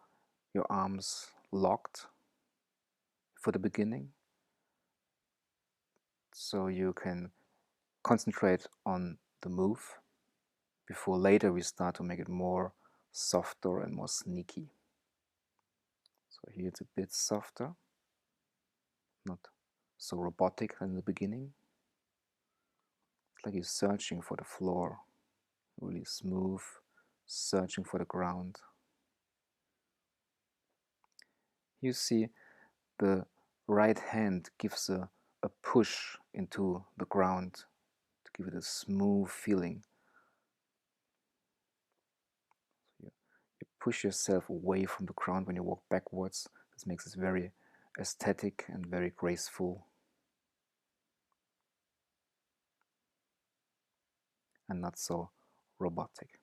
arms locked for the beginning, so you can concentrate on the move before later we start to make it more softer and more sneaky. So here it's a bit softer, not so robotic in the beginning. It's like you're searching for the floor, really smooth, searching for the ground. You see the right hand gives a push into the ground to give it a smooth feeling. So you push yourself away from the ground when you walk backwards. This makes it very aesthetic and very graceful, and not so robotic.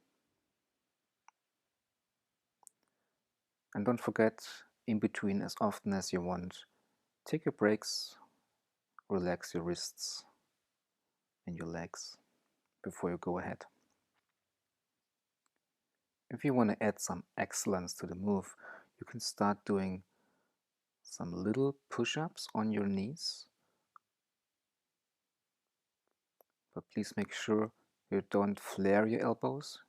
And don't forget, in between, as often as you want, take your breaks, relax your wrists and your legs before you go ahead. If you want to add some excellence to the move, you can start doing some little push-ups on your knees. But please make sure you don't flare your elbows.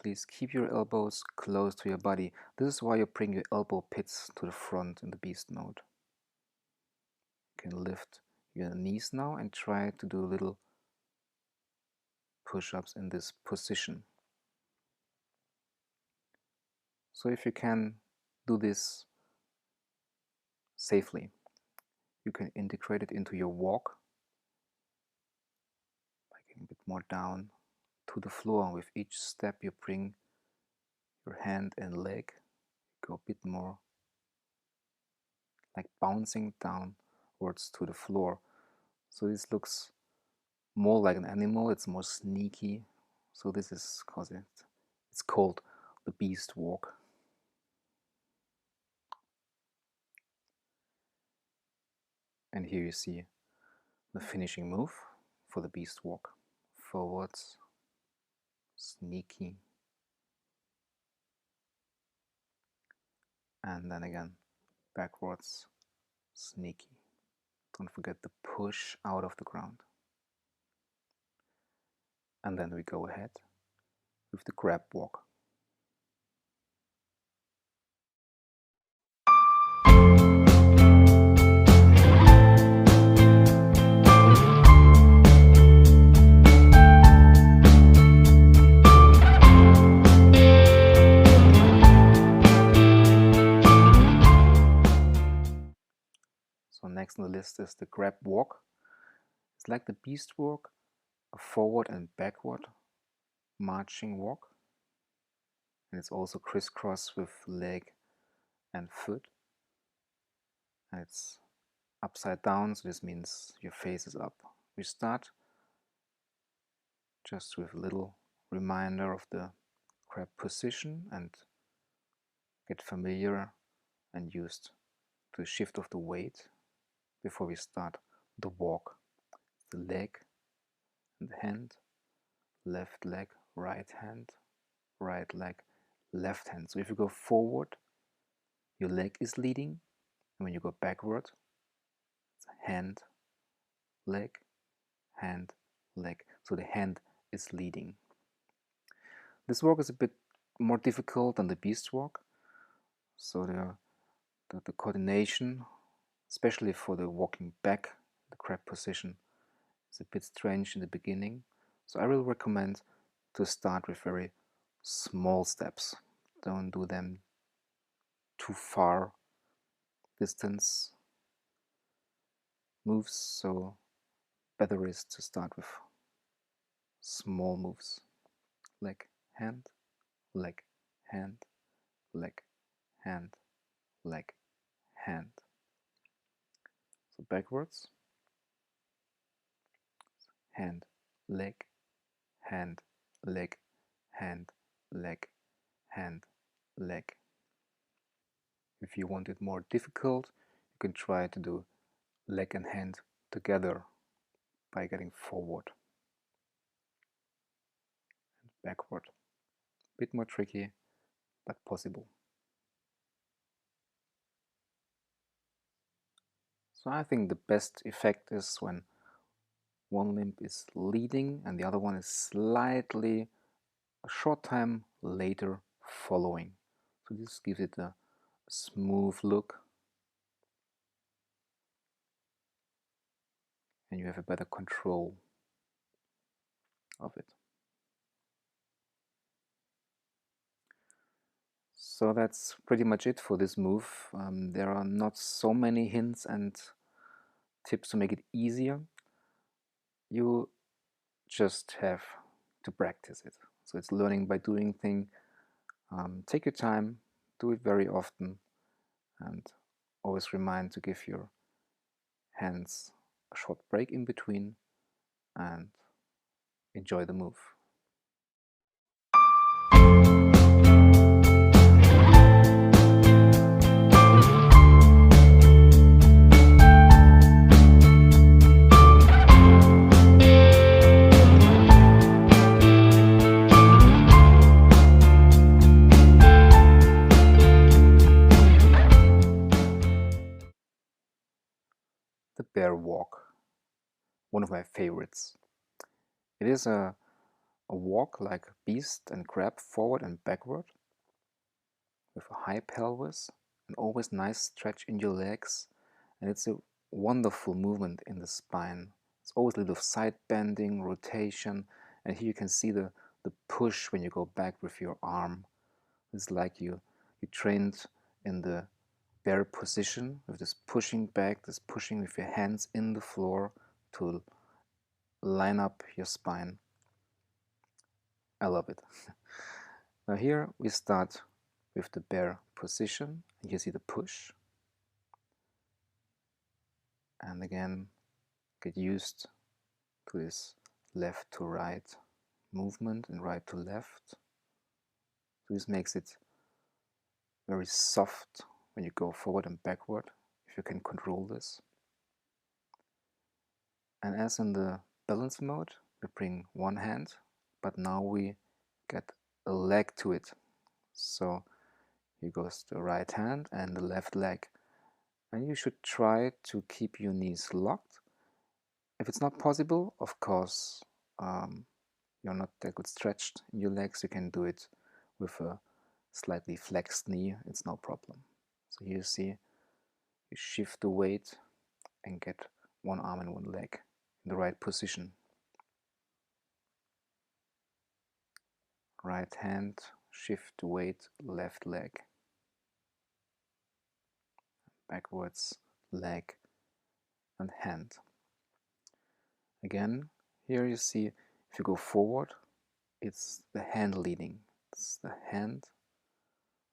Please keep your elbows close to your body. This is why you bring your elbow pits to the front in the beast mode. You can lift your knees now and try to do little push-ups in this position. So if you can do this safely, you can integrate it into your walk by getting a bit more down to the floor. With each step you bring your hand and leg, go a bit more like bouncing downwards to the floor. So this looks more like an animal, it's more sneaky. So this is because it's called the beast walk. And here you see the finishing move for the beast walk. Forwards, sneaky, and then again backwards, sneaky. Don't forget the push out of the ground. And then we go ahead with the grab walk. So next on the list is the grab walk. It's like the beast walk, a forward and backward marching walk. And it's also crisscross with leg and foot. And it's upside down, so this means your face is up. We start just with a little reminder of the grab position and get familiar and used to the shift of the weight before we start the walk. The leg and the hand, left leg, right hand, right leg, left hand. So if you go forward, your leg is leading, and when you go backward, it's hand, leg, hand, leg. So the hand is leading. This walk is a bit more difficult than the beast walk. So the coordination, especially for the walking back, the grab position, is a bit strange in the beginning. So I will recommend to start with very small steps. Don't do them too far distance moves, so better is to start with small moves. Leg, hand, leg, hand, leg, hand, leg, hand. So backwards, hand, leg, hand, leg, hand, leg, hand, leg. If you want it more difficult, you can try to do leg and hand together by getting forward and backward. A bit more tricky, but possible. So I think the best effect is when one limb is leading and the other one is slightly a short time later following. So this gives it a smooth look and you have a better control of it. So that's pretty much it for this move. There are not so many hints and tips to make it easier. You just have to practice it. So it's learning by doing thing. Take your time, do it very often, and always remind to give your hands a short break in between and enjoy the move. The bear walk, one of my favorites. It is a walk like a beast and grab forward and backward with a high pelvis and always nice stretch in your legs, and it's a wonderful movement in the spine. It's always a little side bending, rotation, and here you can see the push when you go back with your arm. It's like you trained in the bear position with this pushing back, this pushing with your hands in the floor to line up your spine. I love it. Now here we start with the bear position. You see the push. And again, get used to this left to right movement and right to left. So this makes it very soft when you go forward and backward, if you can control this. And as in the balance mode, we bring one hand, but now we get a leg to it. So here goes the right hand and the left leg. And you should try to keep your knees locked. If it's not possible, of course, you're not that good stretched in your legs, you can do it with a slightly flexed knee, it's no problem. So here you see, you shift the weight and get one arm and one leg in the right position. Right hand, shift the weight, left leg. Backwards, leg and hand. Again, here you see, if you go forward, it's the hand leading. It's the hand,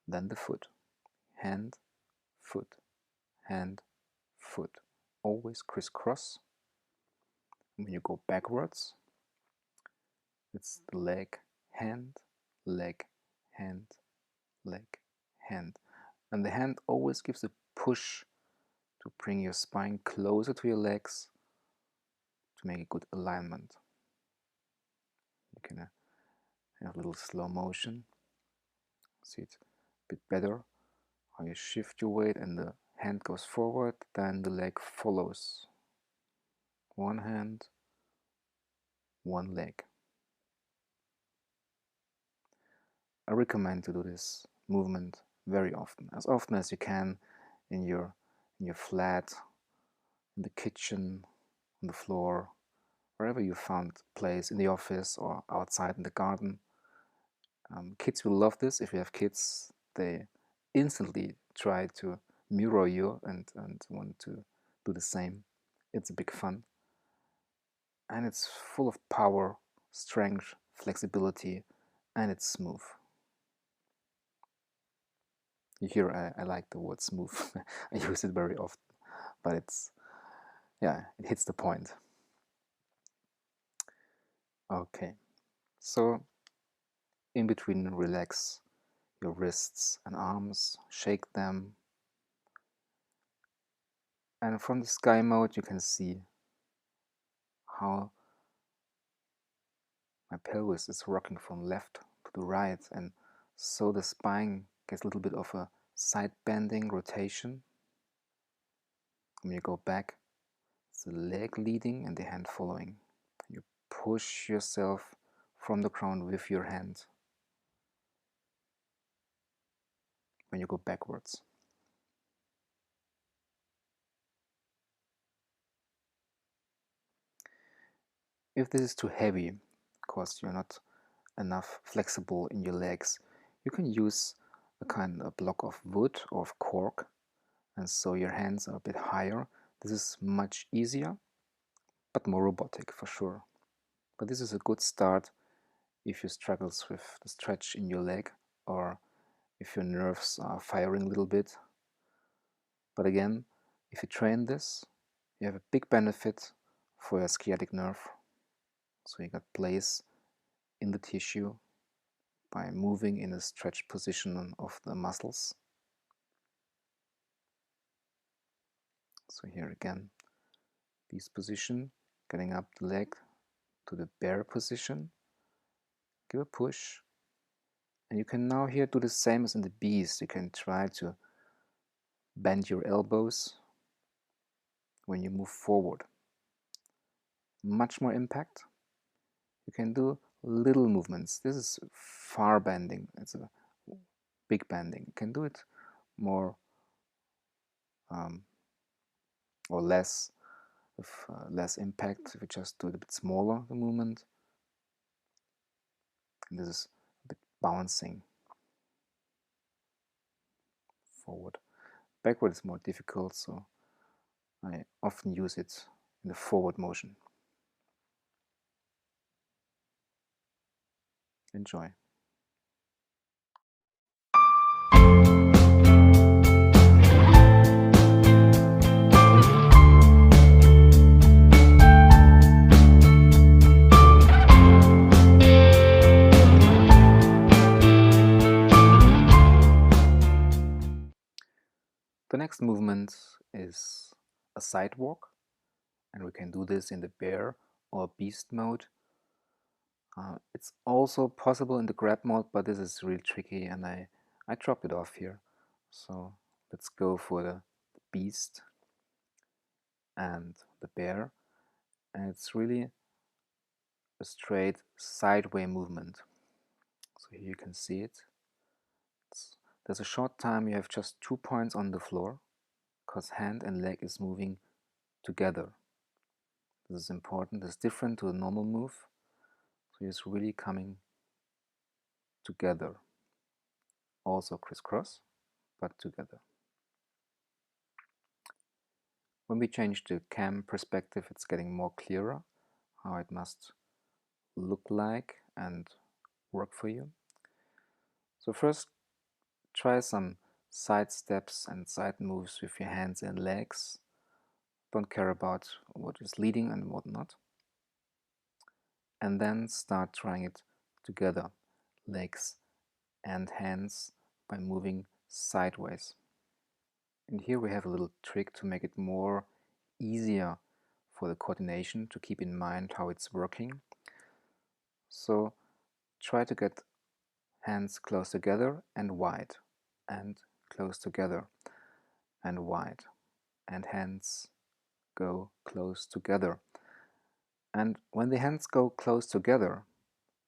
then the foot. Hand, foot, hand, foot. Always crisscross. When you go backwards, it's the leg, hand, leg, hand, leg, hand. And the hand always gives a push to bring your spine closer to your legs to make a good alignment. You can have a little slow motion. See it a bit better. How you shift your weight and the hand goes forward, then the leg follows. One hand, one leg. I recommend to do this movement very often as you can in your flat, in the kitchen, on the floor, wherever you found place, in the office or outside in the garden. Kids will love this. If you have kids, they instantly try to mirror you and want to do the same. It's a big fun. And it's full of power, strength, flexibility, and it's smooth. Here I like the word smooth. I use it very often, but it's, yeah, it hits the point. Okay, so in between, relax your wrists and arms, shake them. And from the sky mode, you can see how my pelvis is rocking from left to the right, and so the spine gets a little bit of a side bending rotation. When you go back, it's the leg leading and the hand following. You push yourself from the ground with your hand when you go backwards. If this is too heavy, because you're not enough flexible in your legs, you can use a kind of block of wood or of cork, and so your hands are a bit higher. This is much easier, but more robotic for sure. But this is a good start if you struggle with the stretch in your leg, or if your nerves are firing a little bit. But again, if you train this, you have a big benefit for your sciatic nerve. So you got place in the tissue by moving in a stretched position of the muscles. So here again, this position, getting up the leg to the bear position, give a push, and you can now here do the same as in the beast. You can try to bend your elbows when you move forward. Much more impact. You can do little movements. This is far bending. It's a big bending. You can do it more or less, with less impact if you just do it a bit smaller, the movement. And this is a bit bouncing forward. Backward is more difficult, so I often use it in the forward motion. Enjoy. The next movement is a sidewalk, and we can do this in the bear or beast mode. It's also possible in the grab mode, but this is really tricky and I drop it off here. So let's go for the beast and the bear, and it's really a straight sideway movement. So here you can see it. There's a short time you have just 2 points on the floor, because hand and leg is moving together. This is important. This is different to a normal move. So it's really coming together. Also crisscross, but together. When we change the cam perspective, it's getting more clearer how it must look like and work for you. So first, try some side steps and side moves with your hands and legs. Don't care about what is leading and what not. And then start trying it together, legs and hands, by moving sideways. And here we have a little trick to make it more easier for the coordination, to keep in mind how it's working. So try to get hands close together and wide, and close together and wide, and hands go close together. And when the hands go close together,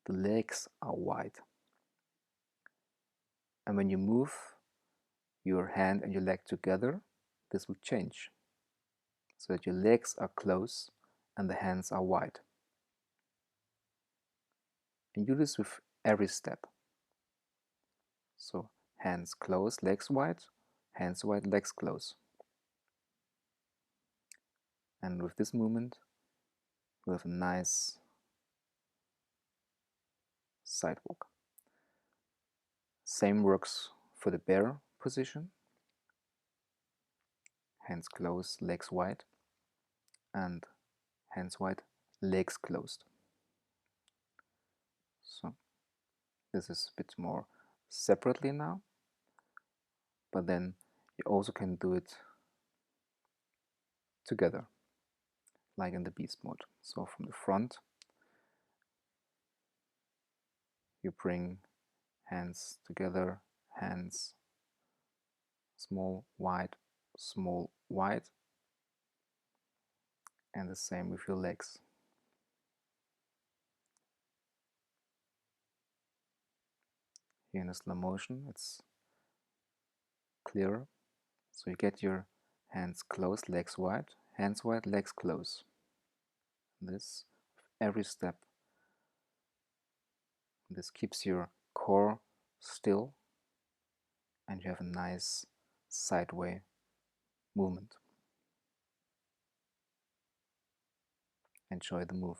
the legs are wide. And when you move your hand and your leg together, this will change, so that your legs are close and the hands are wide. And you do this with every step. So hands close, legs wide, hands wide, legs close. And with this movement, we have a nice sidewalk. Same works for the bear position. Hands closed, legs wide, and hands wide, legs closed. So this is a bit more separately now, but then you also can do it together, like in the beast mode. So from the front, you bring hands together, hands small, wide, and the same with your legs. Here in the slow motion, it's clearer. So you get your hands closed, legs wide, hands wide, legs close. This every step. This keeps your core still, and you have a nice sideway movement. Enjoy the move.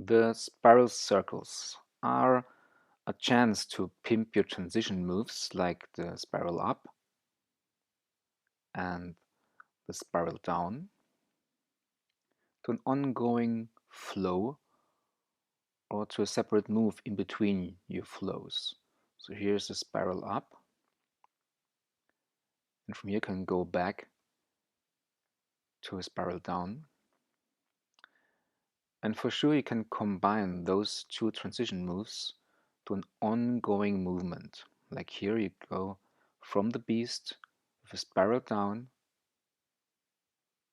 The spiral circles are a chance to pimp your transition moves, like the spiral up and the spiral down, to an ongoing flow, or to a separate move in between your flows. So here's the spiral up, and from here you can go back to a spiral down. And for sure you can combine those two transition moves to an ongoing movement. Like here you go from the beast with a spiral down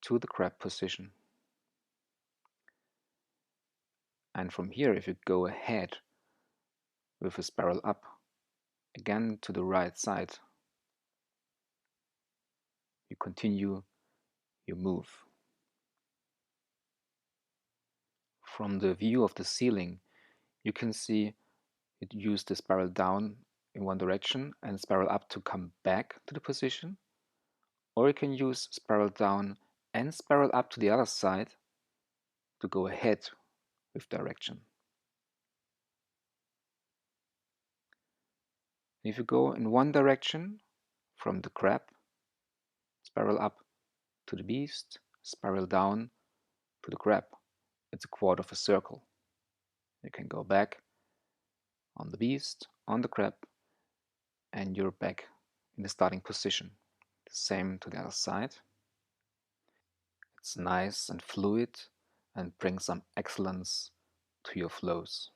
to the crab position. And from here, if you go ahead with a spiral up, again to the right side, you continue your move. From the view of the ceiling, you can see it used the spiral down in one direction and spiral up to come back to the position, or you can use spiral down and spiral up to the other side to go ahead with direction. If you go in one direction from the crab, spiral up to the beast, spiral down to the crab. It's a quarter of a circle. You can go back on the beast, on the crab, and you're back in the starting position. Same to the other side. It's nice and fluid and brings some excellence to your flows.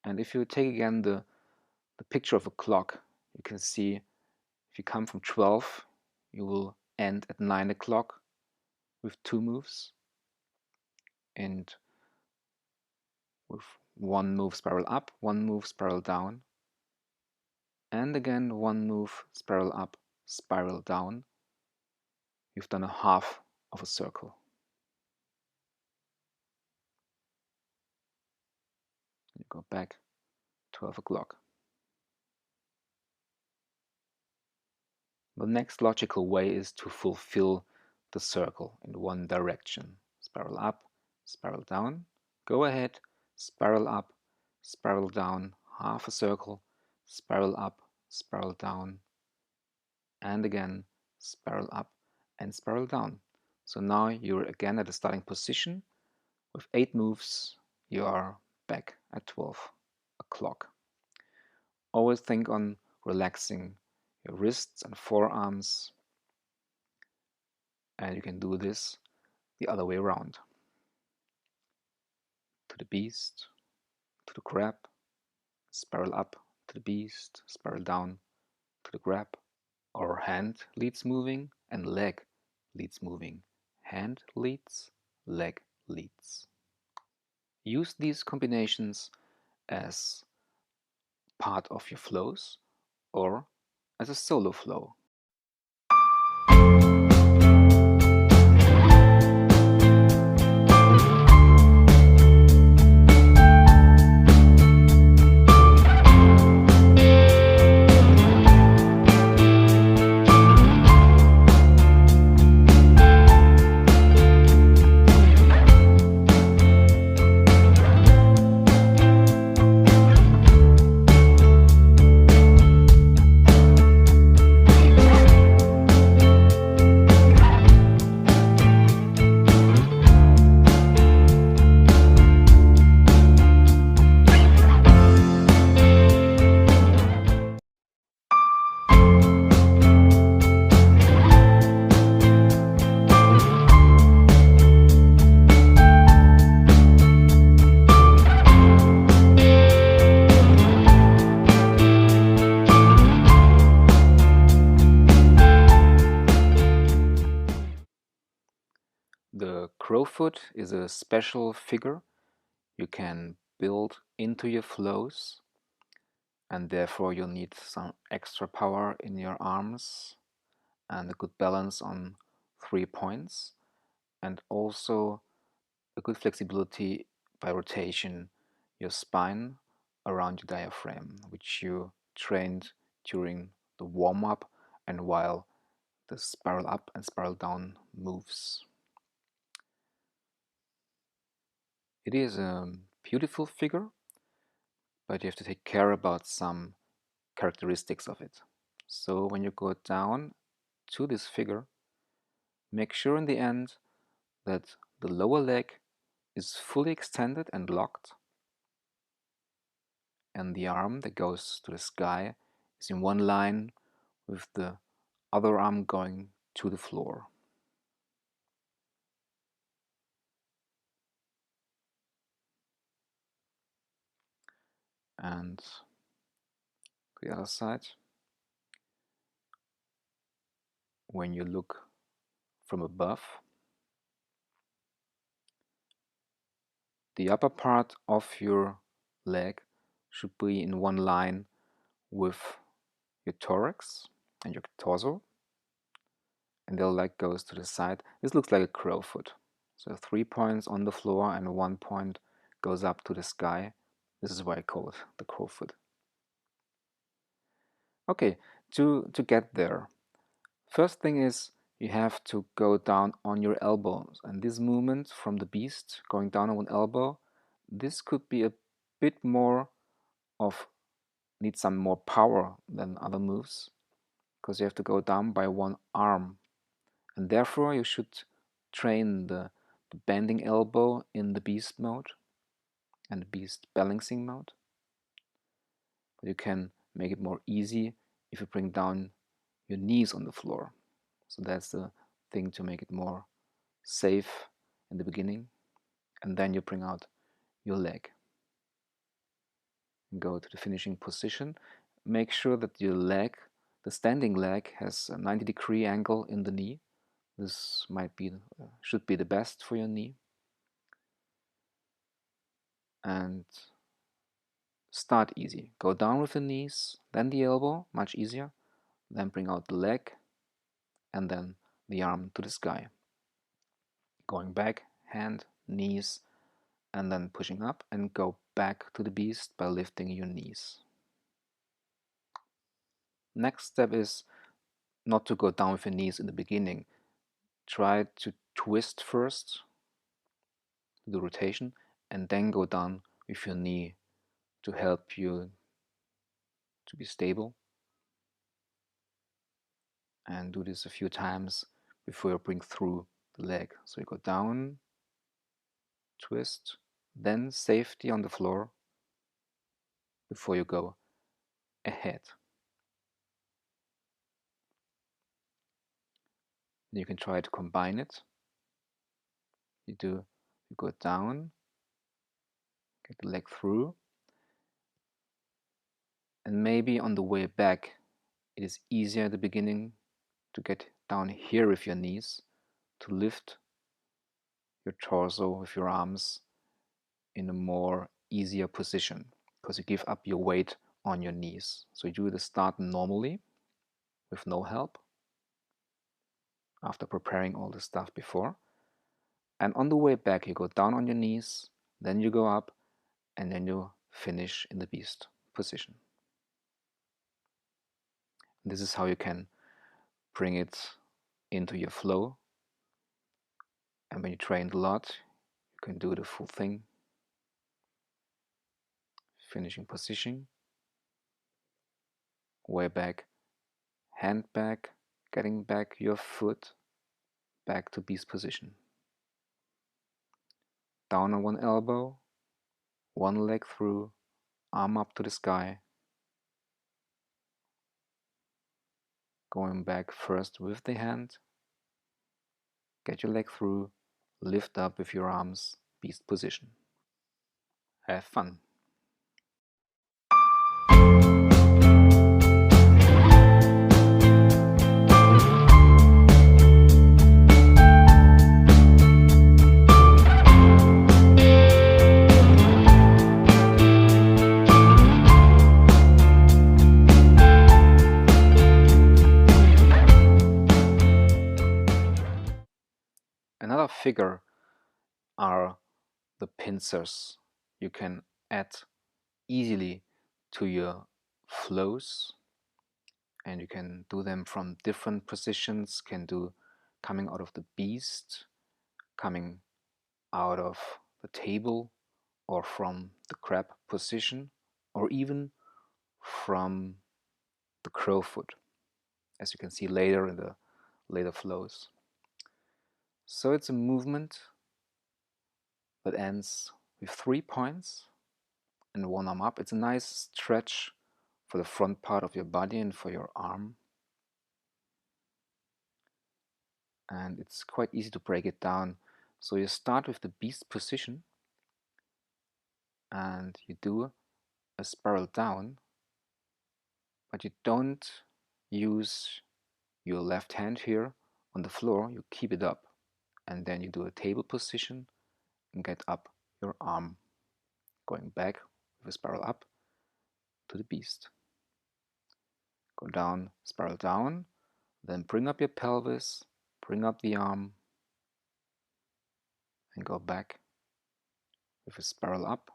And if you take again the picture of a clock, you can see if you come from 12, you will end at 9 o'clock with 2 moves, and with 1 move spiral up, 1 move spiral down, and again 1 move spiral up, spiral down. You've done a half of a circle. You go back 12 o'clock. The next logical way is to fulfill the circle in one direction. Spiral up, spiral down. Go ahead, spiral up, spiral down, half a circle, spiral up, spiral down, and again spiral up and spiral down. So now you're again at the starting position. With 8 moves, you are back at 12 o'clock. Always think on relaxing your wrists and forearms, and you can do this the other way around. To the beast, to the crab, spiral up to the beast, spiral down to the crab. Or hand leads moving and leg leads moving. Hand leads, leg leads. Use these combinations as part of your flows or as a solo flow. The Crowfoot is a special figure you can build into your flows, and therefore you'll need some extra power in your arms and a good balance on 3 points, and also a good flexibility by rotation your spine around your diaphragm, which you trained during the warm-up and while the spiral up and spiral down moves. It is a beautiful figure, but you have to take care about some characteristics of it. So when you go down to this figure, make sure in the end that the lower leg is fully extended and locked, and the arm that goes to the sky is in one line with the other arm going to the floor. And the other side, when you look from above, the upper part of your leg should be in one line with your thorax and your torso, and the leg goes to the side. This looks like a crowfoot. So 3 points on the floor and 1 point goes up to the sky. This is why I call it the crowfoot. Okay, to get there, first thing is you have to go down on your elbows, and this movement from the beast going down on one elbow, this could be a bit more of, need some more power than other moves, because you have to go down by one arm, and therefore you should train the bending elbow in the beast mode and the beast balancing mode. You can make it more easy if you bring down your knees on the floor. So that's the thing to make it more safe in the beginning. And then you bring out your leg. And go to the finishing position. Make sure that your leg, the standing leg, has a 90-degree angle in the knee. This should be the best for your knee. And start easy. Go down with the knees, then the elbow, much easier. Then bring out the leg, and then the arm to the sky. Going back, hand, knees, and then pushing up, and go back to the beast by lifting your knees. Next step is not to go down with your knees in the beginning. Try to twist first, the rotation, and then go down with your knee to help you to be stable. And do this a few times before you bring through the leg. So you go down, twist, then safety on the floor before you go ahead. You can try to combine it. You go down, get the leg through, and maybe on the way back it is easier at the beginning to get down here with your knees, to lift your torso with your arms in a more easier position, because you give up your weight on your knees. So you do the start normally with no help after preparing all the stuff before, and on the way back you go down on your knees, then you go up, and then you finish in the beast position. This is how you can bring it into your flow, and when you train a lot you can do the full thing. Finishing position, way back, hand back, getting back your foot back to beast position. Down on one elbow, one leg through, arm up to the sky. Going back first with the hand, get your leg through, lift up with your arms, beast position. Have fun! Another figure are the pincers. You can add easily to your flows, and you can do them from different positions. Can do coming out of the beast, coming out of the table, or from the crab position, or even from the crowfoot, as you can see later in the later flows. So it's a movement that ends with 3 points and one arm up. It's a nice stretch for the front part of your body and for your arm. And it's quite easy to break it down. So you start with the beast position and you do a spiral down, but you don't use your left hand here on the floor, you keep it up, and then you do a table position and get up your arm, going back with a spiral up to the beast. Go down, spiral down, then bring up your pelvis, bring up the arm, and go back with a spiral up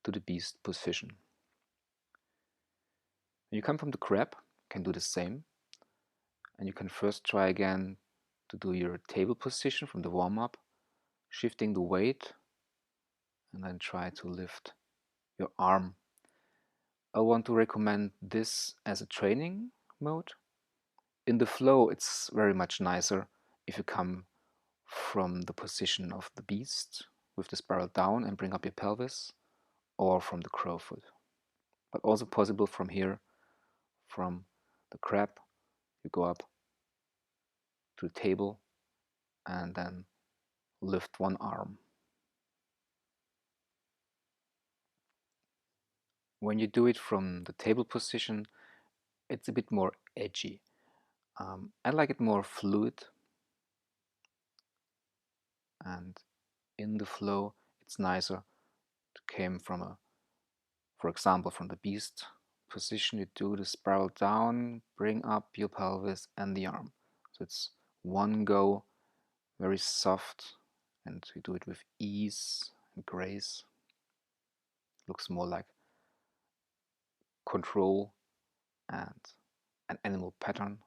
to the beast position. When you come from the crab, you can do the same, and you can first try again to do your table position from the warm-up, shifting the weight, and then try to lift your arm. I want to recommend this as a training mode. In the flow, it's very much nicer if you come from the position of the beast with the spiral down and bring up your pelvis, or from the crowfoot. but also possible from here, from the crab, you go up to the table and then lift one arm. When you do it from the table position, it's a bit more edgy. I like it more fluid, and in the flow it's nicer to come from a, for example, from the beast position. You do the spiral down, bring up your pelvis and the arm. So it's one go, very soft, and you do it with ease and grace. Looks more like control and an animal pattern.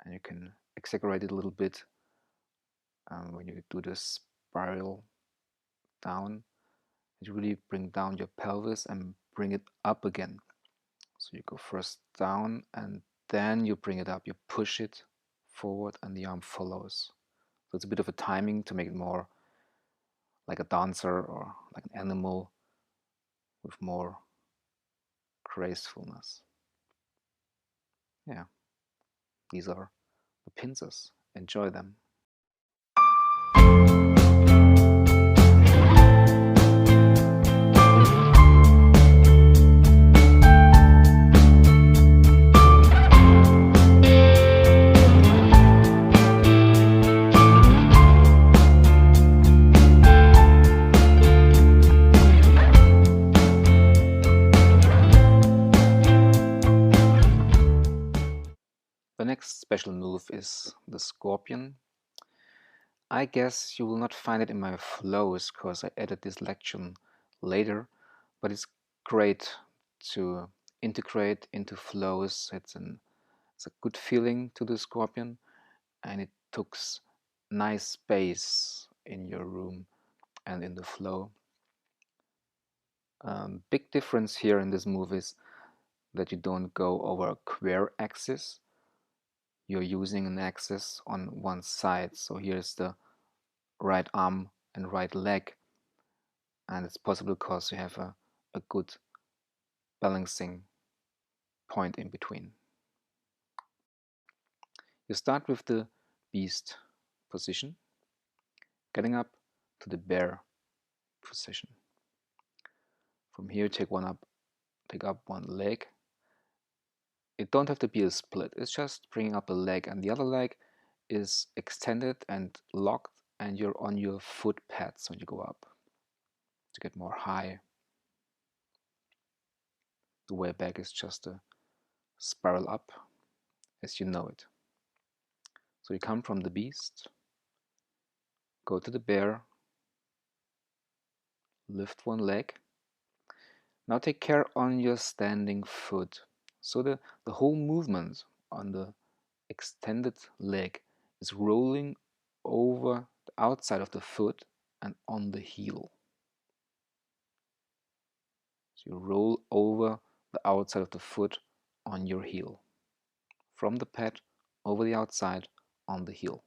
And you can exaggerate it a little bit when you do the spiral down. You really bring down your pelvis and bring it up again. So you go first down and then you bring it up. You push it forward and the arm follows. So it's a bit of a timing to make it more like a dancer or like an animal with more gracefulness. Yeah, these are the pincers. Enjoy them. The next special move is the scorpion. I guess you will not find it in my flows because I added this lection later, but it's great to integrate into flows. It's a good feeling to the scorpion, and it takes nice space in your room and in the flow. Big difference here in this move is that you don't go over a square axis. You're using an axis on one side. So here's the right arm and right leg, and it's possible because you have a good balancing point in between. You start with the beast position, getting up to the bear position. From here, take up one leg. It don't have to be a split, it's just bringing up a leg, and the other leg is extended and locked, and you're on your foot pads when you go up to get more high. The way back is just a spiral up as you know it. So you come from the beast, go to the bear, lift one leg. Now take care on your standing foot. So the whole movement on the extended leg is rolling over the outside of the foot and on the heel. So you roll over the outside of the foot on your heel. From the pad over the outside on the heel.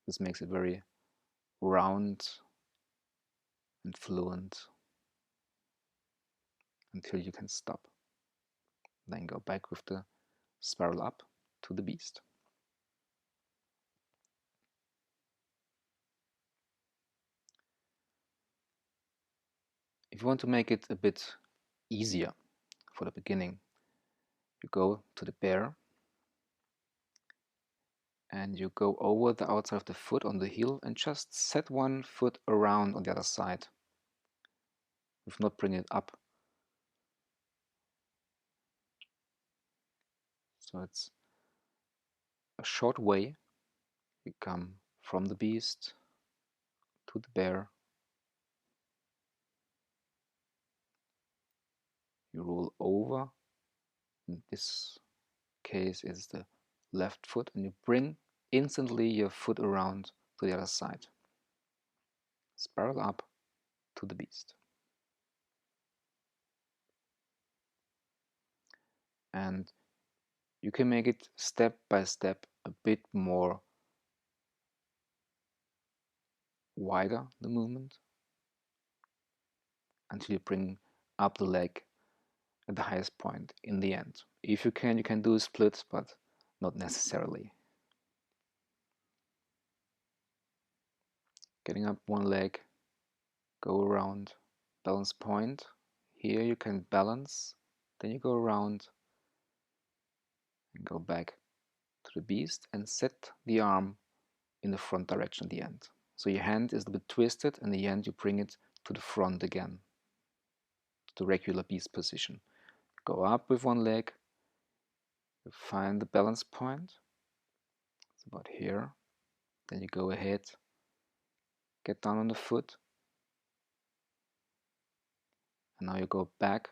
This makes it very round and fluent until you can stop. Then go back with the spiral up to the beast. If you want to make it a bit easier for the beginning, you go to the bear and you go over the outside of the foot on the heel and just set one foot around on the other side. If not, bring it up. So it's a short way. You come from the beast to the bear. You roll over. In this case, it's the left foot, and you bring instantly your foot around to the other side. Spiral up to the beast. And you can make it step by step a bit more wider the movement until you bring up the leg at the highest point in the end. If you can do a split, but not necessarily. Getting up one leg, go around, balance point. Here you can balance, then you go around and go back to the beast and set the arm in the front direction at the end. So your hand is a bit twisted, and in the end you bring it to the front again, to the regular beast position. Go up with one leg, you find the balance point, it's about here, then you go ahead, get down on the foot, and now you go back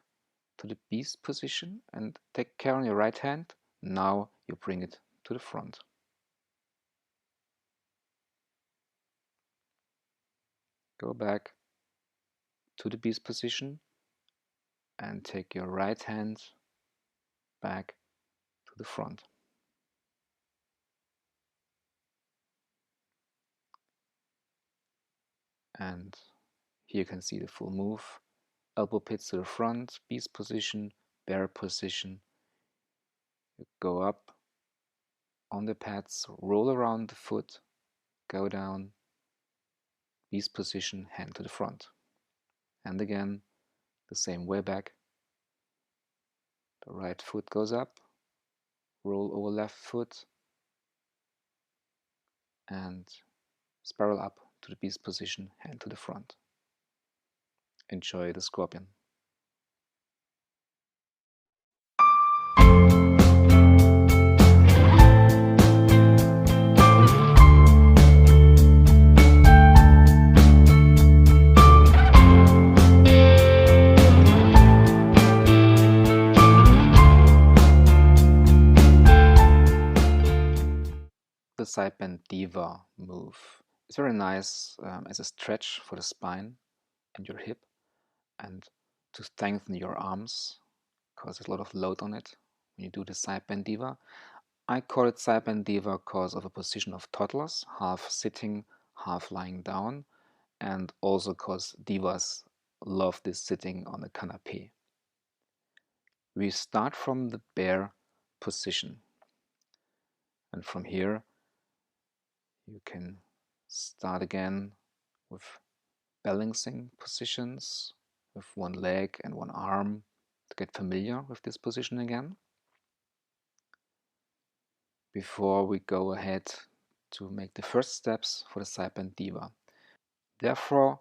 to the beast position and take care on your right hand. Now you bring it to the front. Go back to the beast position and take your right hand back to the front. And here you can see the full move. Elbow pits to the front, beast position, bear position. You go up on the pads, roll around the foot, go down, beast position, hand to the front. And again, the same way back. The right foot goes up, roll over left foot, and spiral up to the beast position, hand to the front. Enjoy the scorpion. The Sidebend Diva move is very nice as a stretch for the spine and your hip, and to strengthen your arms, because there's a lot of load on it when you do the Sidebend Diva. I call it Sidebend Diva because of a position of toddlers, half sitting, half lying down, and also because divas love this sitting on the canapé. We start from the bear position, and from here you can start again with balancing positions with one leg and one arm to get familiar with this position again before we go ahead to make the first steps for the Sidebend Diva. Therefore,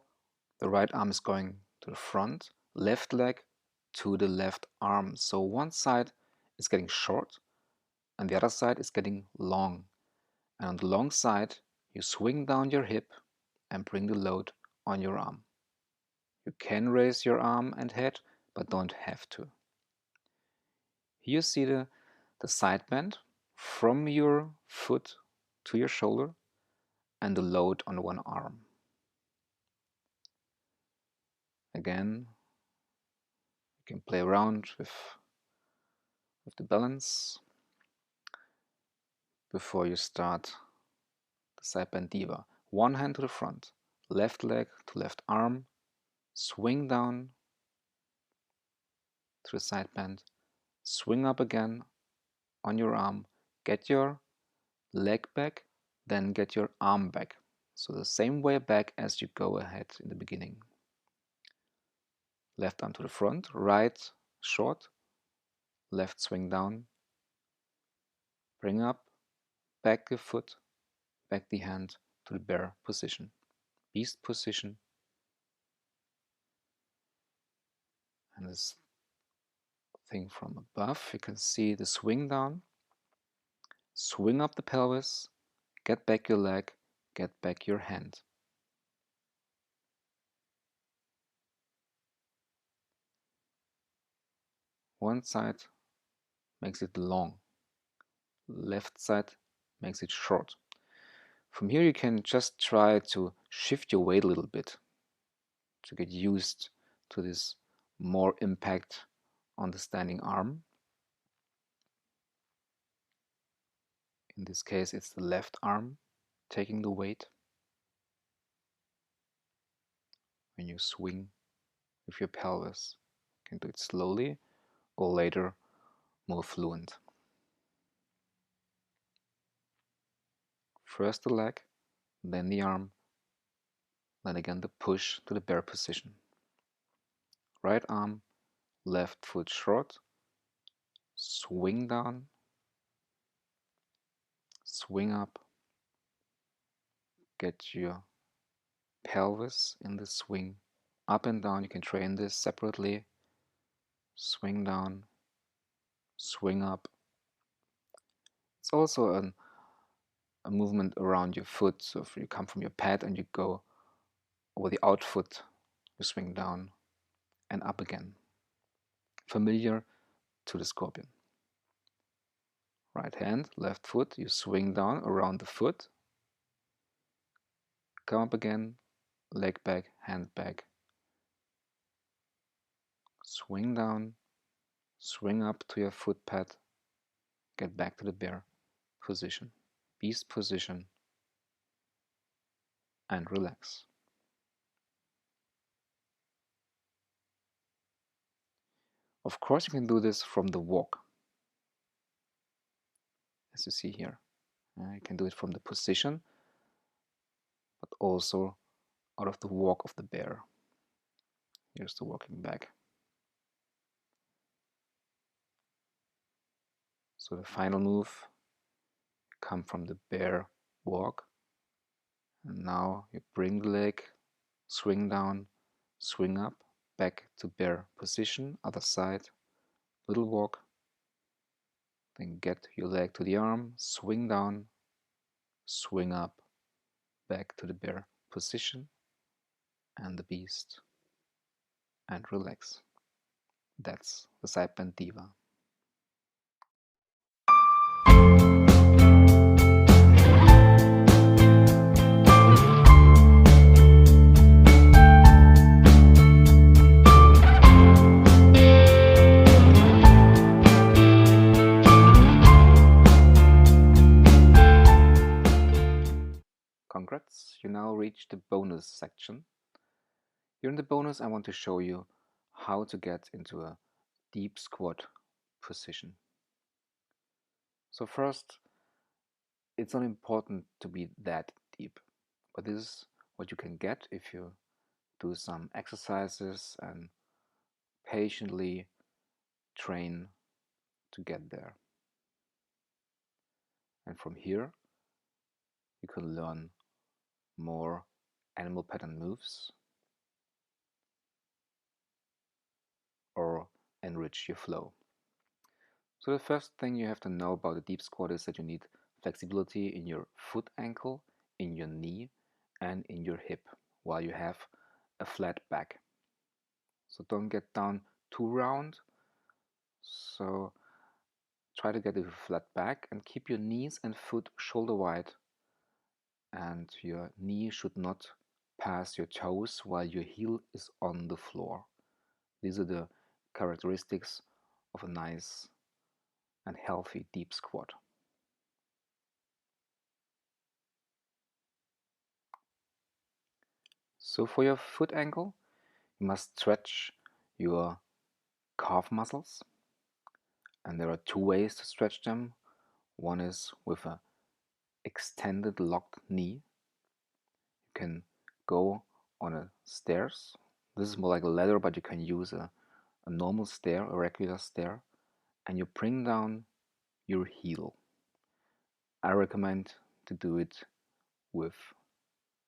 the right arm is going to the front, left leg to the left arm. So one side is getting short and the other side is getting long. And on the long side, you swing down your hip and bring the load on your arm. You can raise your arm and head, but don't have to. Here you see the side bend from your foot to your shoulder and the load on one arm. Again, you can play around with the balance before you start the Sidebend Diva. One hand to the front, left leg to left arm, swing down to the side bend, swing up again on your arm, get your leg back, then get your arm back. So the same way back as you go ahead in the beginning. Left arm to the front, right short, left swing down, bring up, back the foot, back the hand to the bear position, beast position. And this thing from above, you can see the swing down, swing up the pelvis, get back your leg, get back your hand. One side makes it long, left side makes it short. From here you can just try to shift your weight a little bit to get used to this more impact on the standing arm. In this case it's the left arm taking the weight. when you swing with your pelvis. You can do it slowly or later more fluent. First the leg, then the arm, then again the push to the bear position. Right arm, left foot short, swing down, swing up, get your pelvis in the swing, up and down. You can train this separately. Swing down, swing up. It's also a movement around your foot. So if you come from your pad and you go over the out foot, you swing down and up again. Familiar to the scorpion. Right hand, left foot, you swing down around the foot, come up again, leg back, hand back, swing down, swing up to your foot pad, get back to the bear position, beast position, and relax. Of course, you can do this from the walk, as you see here. You can do it from the position, but also out of the walk of the bear. Here's the walking back. So the final move, come from the bear walk, and now you bring the leg, swing down, swing up, back to bear position, other side, little walk, then get your leg to the arm, swing down, swing up, back to the bear position and the beast, and relax. That's the Sidebend Diva. Congrats, you now reached the bonus section. Here in the bonus I want to show you how to get into a deep squat position. So first, it's not important to be that deep, but this is what you can get if you do some exercises and patiently train to get there. And from here you can learn more animal pattern moves or enrich your flow. So the first thing you have to know about the deep squat is that you need flexibility in your foot ankle, in your knee, and in your hip while you have a flat back. So don't get down too round. So try to get a flat back and keep your knees and foot shoulder wide, and your knee should not pass your toes while your heel is on the floor. These are the characteristics of a nice and healthy deep squat. So for your foot ankle, you must stretch your calf muscles, and there are two ways to stretch them. One is with an extended locked knee. You can go on a stairs. This is more like a ladder, but you can use a normal stair, a regular stair, and you bring down your heel. I recommend to do it with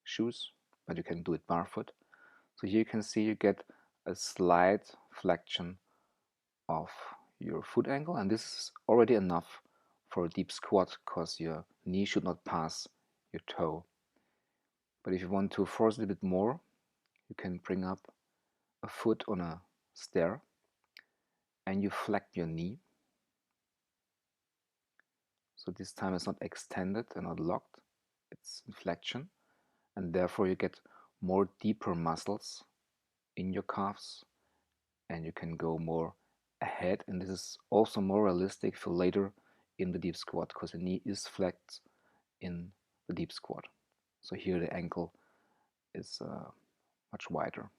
shoes, but you can do it barefoot. So here you can see you get a slight flexion of your foot ankle, and this is already enough for a deep squat because your knee should not pass your toe. But if you want to force it a bit more, you can bring up a foot on a stair and you flex your knee. So this time it's not extended and not locked, it's in flexion, and therefore you get more deeper muscles in your calves and you can go more ahead, and this is also more realistic for later in the deep squat because the knee is flexed in the deep squat. So here the ankle is much wider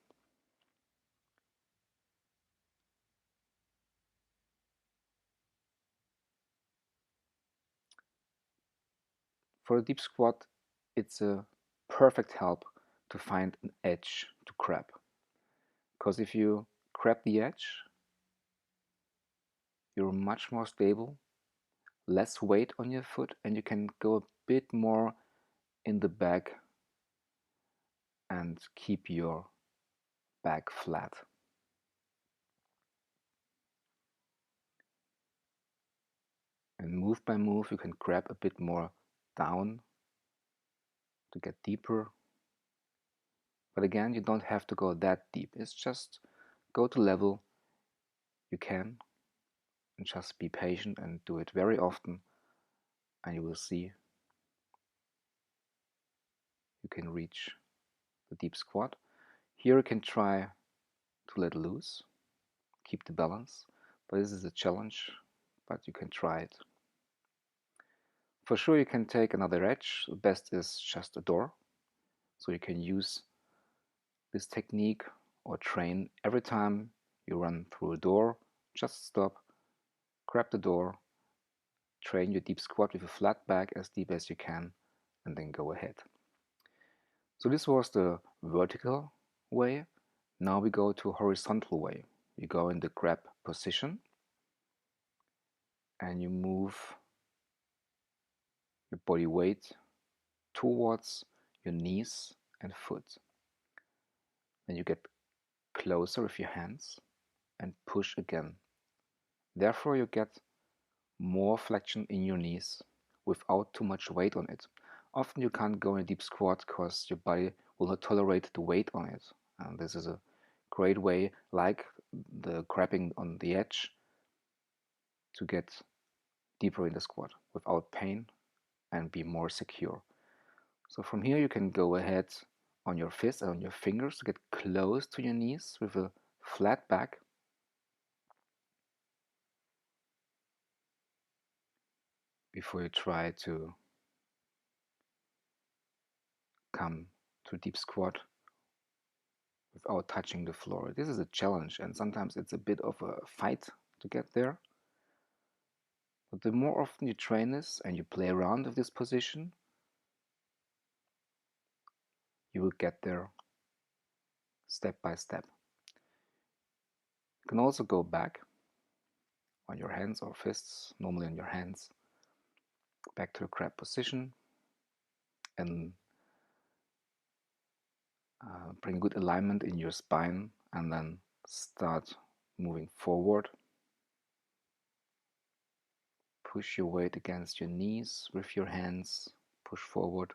For a deep squat, it's a perfect help to find an edge to grab. Because if you grab the edge, you're much more stable, less weight on your foot, and you can go a bit more in the back and keep your back flat. And move by move, you can grab a bit more down to get deeper. But again, you don't have to go that deep. It's just go to level you can and just be patient and do it very often, and you will see you can reach the deep squat. Here you can try to let loose, keep the balance, but this is a challenge, but you can try it. For sure you can take another edge. The best is just a door, so you can use this technique or train every time you run through a door. Just stop, grab the door, train your deep squat with a flat back as deep as you can, and then go ahead. So this was the vertical way. Now we go to horizontal way. You go in the grab position and you move your body weight towards your knees and foot. Then you get closer with your hands and push again. Therefore you get more flexion in your knees without too much weight on it. Often you can't go in a deep squat because your body will not tolerate the weight on it. And this is a great way, like the grabbing on the edge, to get deeper in the squat without pain and be more secure. So from here you can go ahead on your fists and on your fingers to get close to your knees with a flat back. Before you try to come to deep squat without touching the floor. This is a challenge, and sometimes it's a bit of a fight to get there. But the more often you train this and you play around with this position, you will get there step by step. You can also go back on your hands or fists, normally on your hands, back to the grab position, and bring good alignment in your spine, and then start moving forward. Push your weight against your knees with your hands, push forward.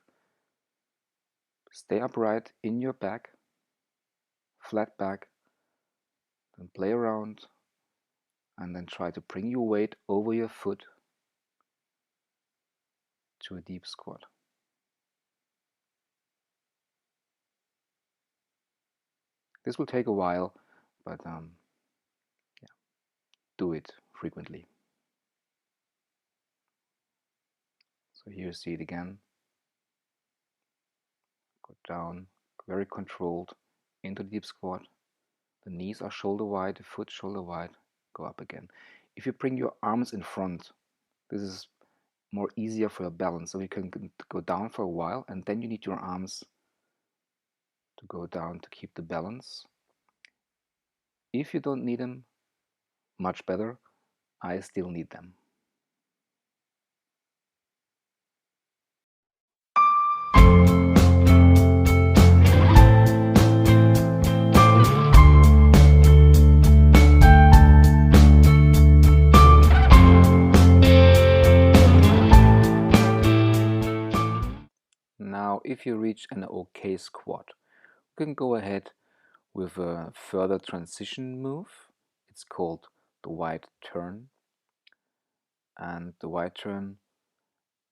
Stay upright in your back, flat back, then play around, and then try to bring your weight over your foot to a deep squat. This will take a while, but do it frequently. So here you see it again. Go down, very controlled, into the deep squat. The knees are shoulder wide, the foot shoulder wide. Go up again. If you bring your arms in front, this is more easier for your balance. So you can go down for a while, and then you need your arms to go down to keep the balance. If you don't need them, much better. I still need them. Now, if you reach an okay squat, you can go ahead with a further transition move. It's called the wide turn. And the wide turn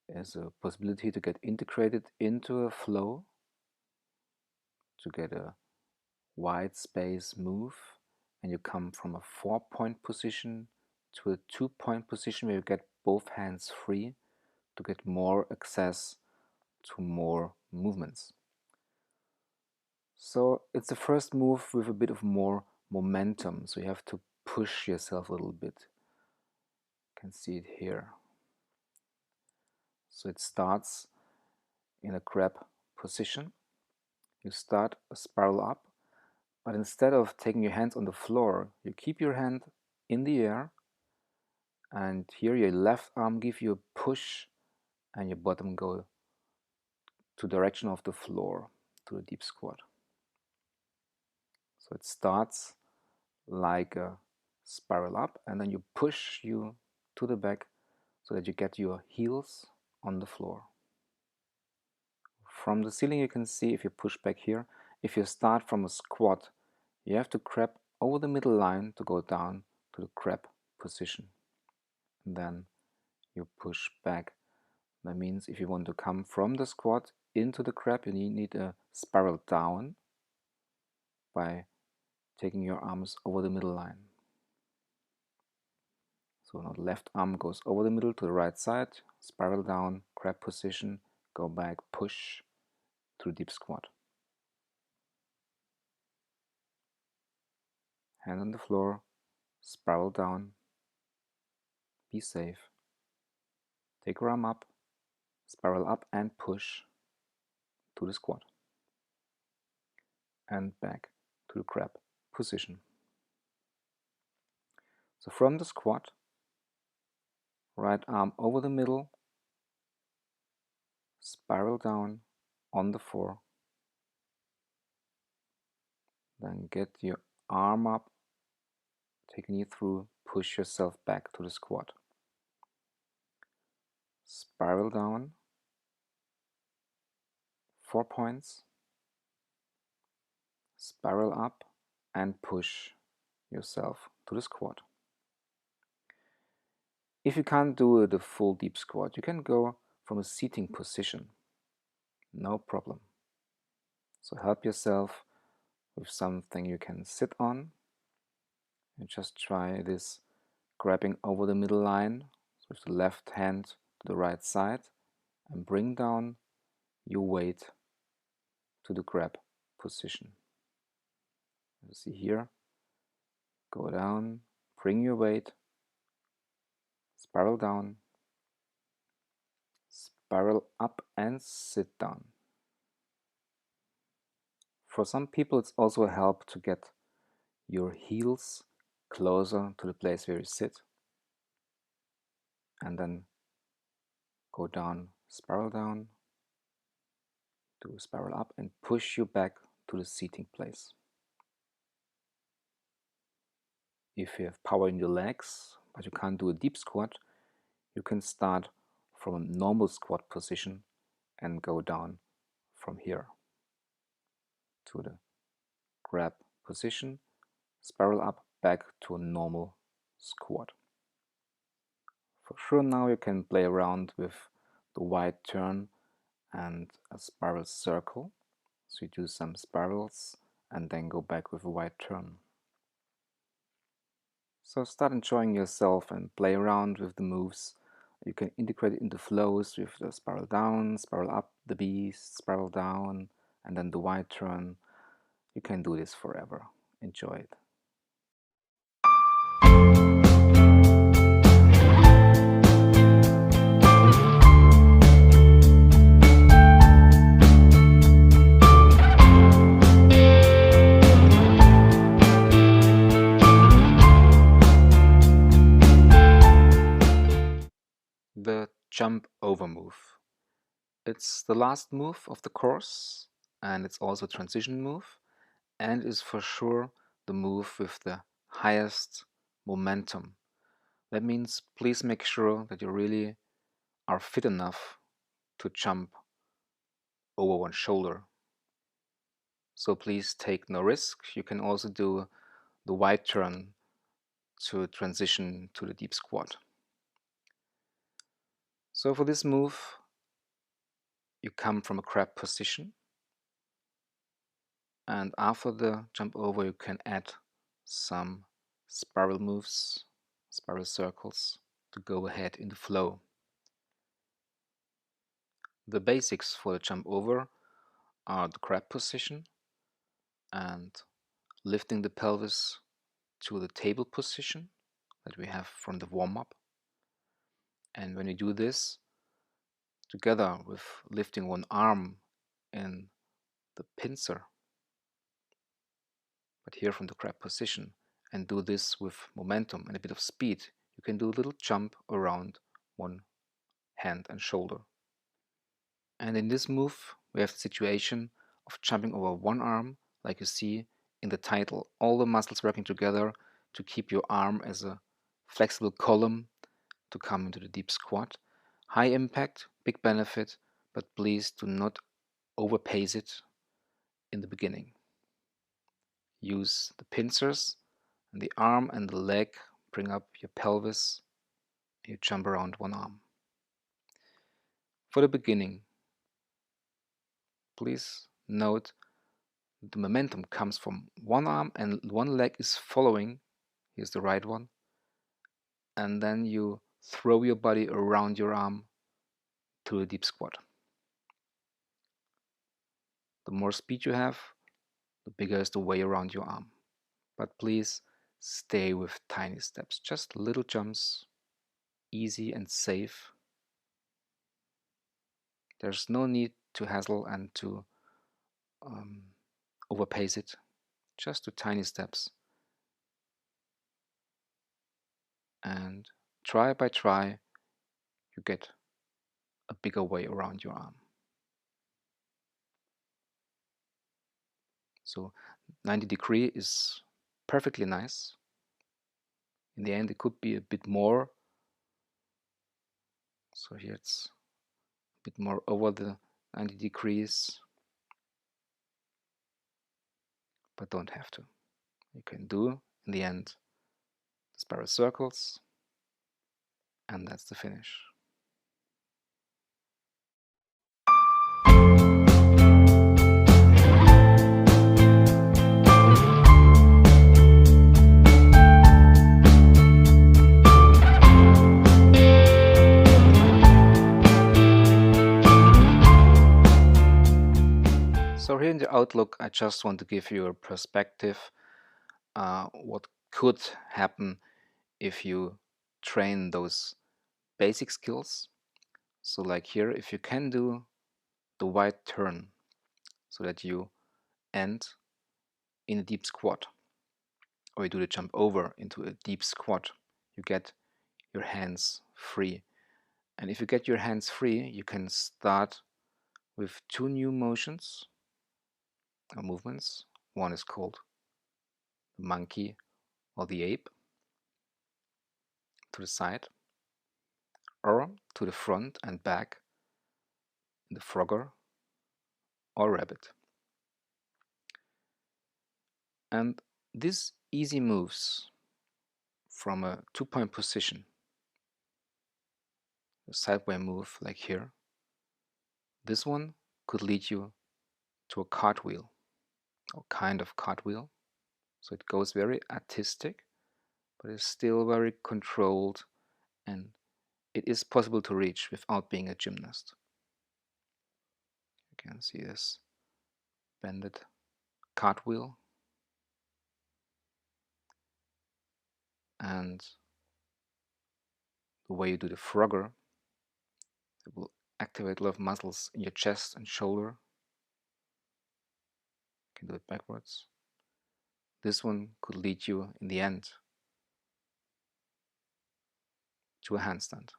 is a possibility to get integrated into a flow, to get a wide space move, and you come from a 4-point position to a 2-point position where you get both hands free to get more access to more movements. So it's the first move with a bit of more momentum, so you have to push yourself a little bit. You can see it here. So it starts in a crab position. You start a spiral up, but instead of taking your hands on the floor, you keep your hand in the air, and here your left arm gives you a push and your bottom go to the direction of the floor, to the deep squat. So it starts like a spiral up, and then you push you to the back so that you get your heels on the floor. From the ceiling you can see, if you push back here, if you start from a squat, you have to crab over the middle line to go down to the crab position. And then you push back. That means if you want to come from the squat into the crab, you need a spiral down by taking your arms over the middle line. So now the left arm goes over the middle to the right side, spiral down, crab position, go back, push to deep squat. Hand on the floor, spiral down, be safe. Take your arm up, spiral up and push to the squat. And back to the crab position. So from the squat, right arm over the middle, spiral down on the floor. Then get your arm up, take a knee through, push yourself back to the squat. Spiral down, 4 points, spiral up and push yourself to the squat. If you can't do the full deep squat, you can go from a seating position, no problem. So help yourself with something you can sit on, and just try this grabbing over the middle line with the left hand to the right side and bring down your weight to the grab position. You see here, go down, bring your weight, spiral down, spiral up and sit down. For some people it's also a help to get your heels closer to the place where you sit, and then go down, do a spiral up and push you back to the seating place. If you have power in your legs but you can't do a deep squat, you can start from a normal squat position and go down from here to the grab position, spiral up back to a normal squat. For sure now you can play around with the wide turn and a spiral circle. So you do some spirals and then go back with a wide turn. So start enjoying yourself and play around with the moves. You can integrate it into flows with the spiral down, spiral up, the beast, spiral down, and then the wide turn. You can do this forever. Enjoy it. The jump over move. It's the last move of the course, and it's also a transition move, and is for sure the move with the highest momentum. That means please make sure that you really are fit enough to jump over one shoulder. So please take no risk. You can also do the wide turn to transition to the deep squat. So for this move, you come from a crab position, and after the jump over you can add some spiral moves, spiral circles to go ahead in the flow. The basics for the jump over are the crab position and lifting the pelvis to the table position that we have from the warm-up. And when you do this, together with lifting one arm in the pincer, but here from the crab position, and do this with momentum and a bit of speed, you can do a little jump around one hand and shoulder. And in this move, we have the situation of jumping over one arm, like you see in the title, all the muscles working together to keep your arm as a flexible column to come into the deep squat. High impact, big benefit, but please do not overpace it in the beginning. Use the pincers and the arm and the leg, bring up your pelvis, and you jump around one arm. For the beginning, please note the momentum comes from one arm and one leg is following. Here's the right one. And then you throw your body around your arm to a deep squat. The more speed you have, the bigger is the way around your arm. But please stay with tiny steps, just little jumps, easy and safe. There's no need to hassle and to overpace it, just do tiny steps. And try by try, you get a bigger way around your arm. So 90-degree is perfectly nice. In the end, it could be a bit more. So here it's a bit more over the 90 degrees, but don't have to. You can do, in the end, the spiral circles, and that's the finish. So here in the outlook, I just want to give you a perspective what could happen if you train those basic skills. So like here, if you can do the wide turn so that you end in a deep squat, or you do the jump over into a deep squat, you get your hands free. And if you get your hands free, you can start with two new motions or movements. One is called the monkey or the ape, to the side, or to the front and back, the frogger or rabbit. And these easy moves from a two-point position, a sideway move like here, this one could lead you to a cartwheel, or kind of cartwheel. So it goes very artistic, but it's still very controlled, and it is possible to reach without being a gymnast. You can see this bended cartwheel, and the way you do the frogger, it will activate a lot of muscles in your chest and shoulder. You can do it backwards. This one could lead you in the end to a handstand.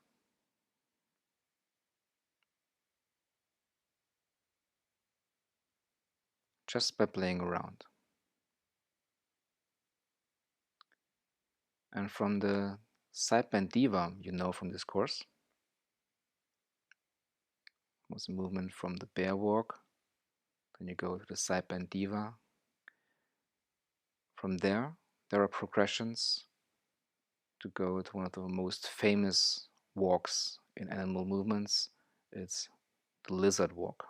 Just by playing around. And from the Sidebend Diva, you know from this course, was a movement from the bear walk. Then you go to the Sidebend Diva. From there are progressions to go to one of the most famous walks in animal movements. It's the lizard walk.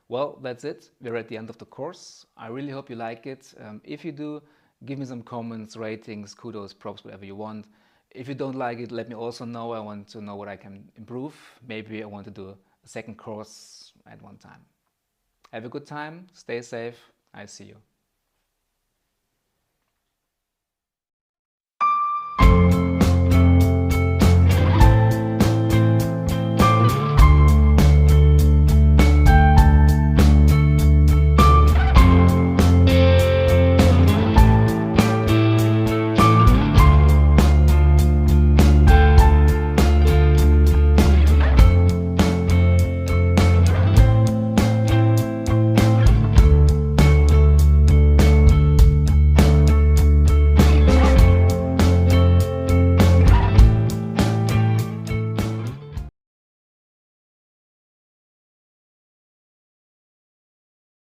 Well, that's it. We're at the end of the course. I really hope you like it. If you do, give me some comments, ratings, kudos, props, whatever you want. If you don't like it, let me also know. I want to know what I can improve. Maybe I want to do a second course at one time. Have a good time. Stay safe. I see you.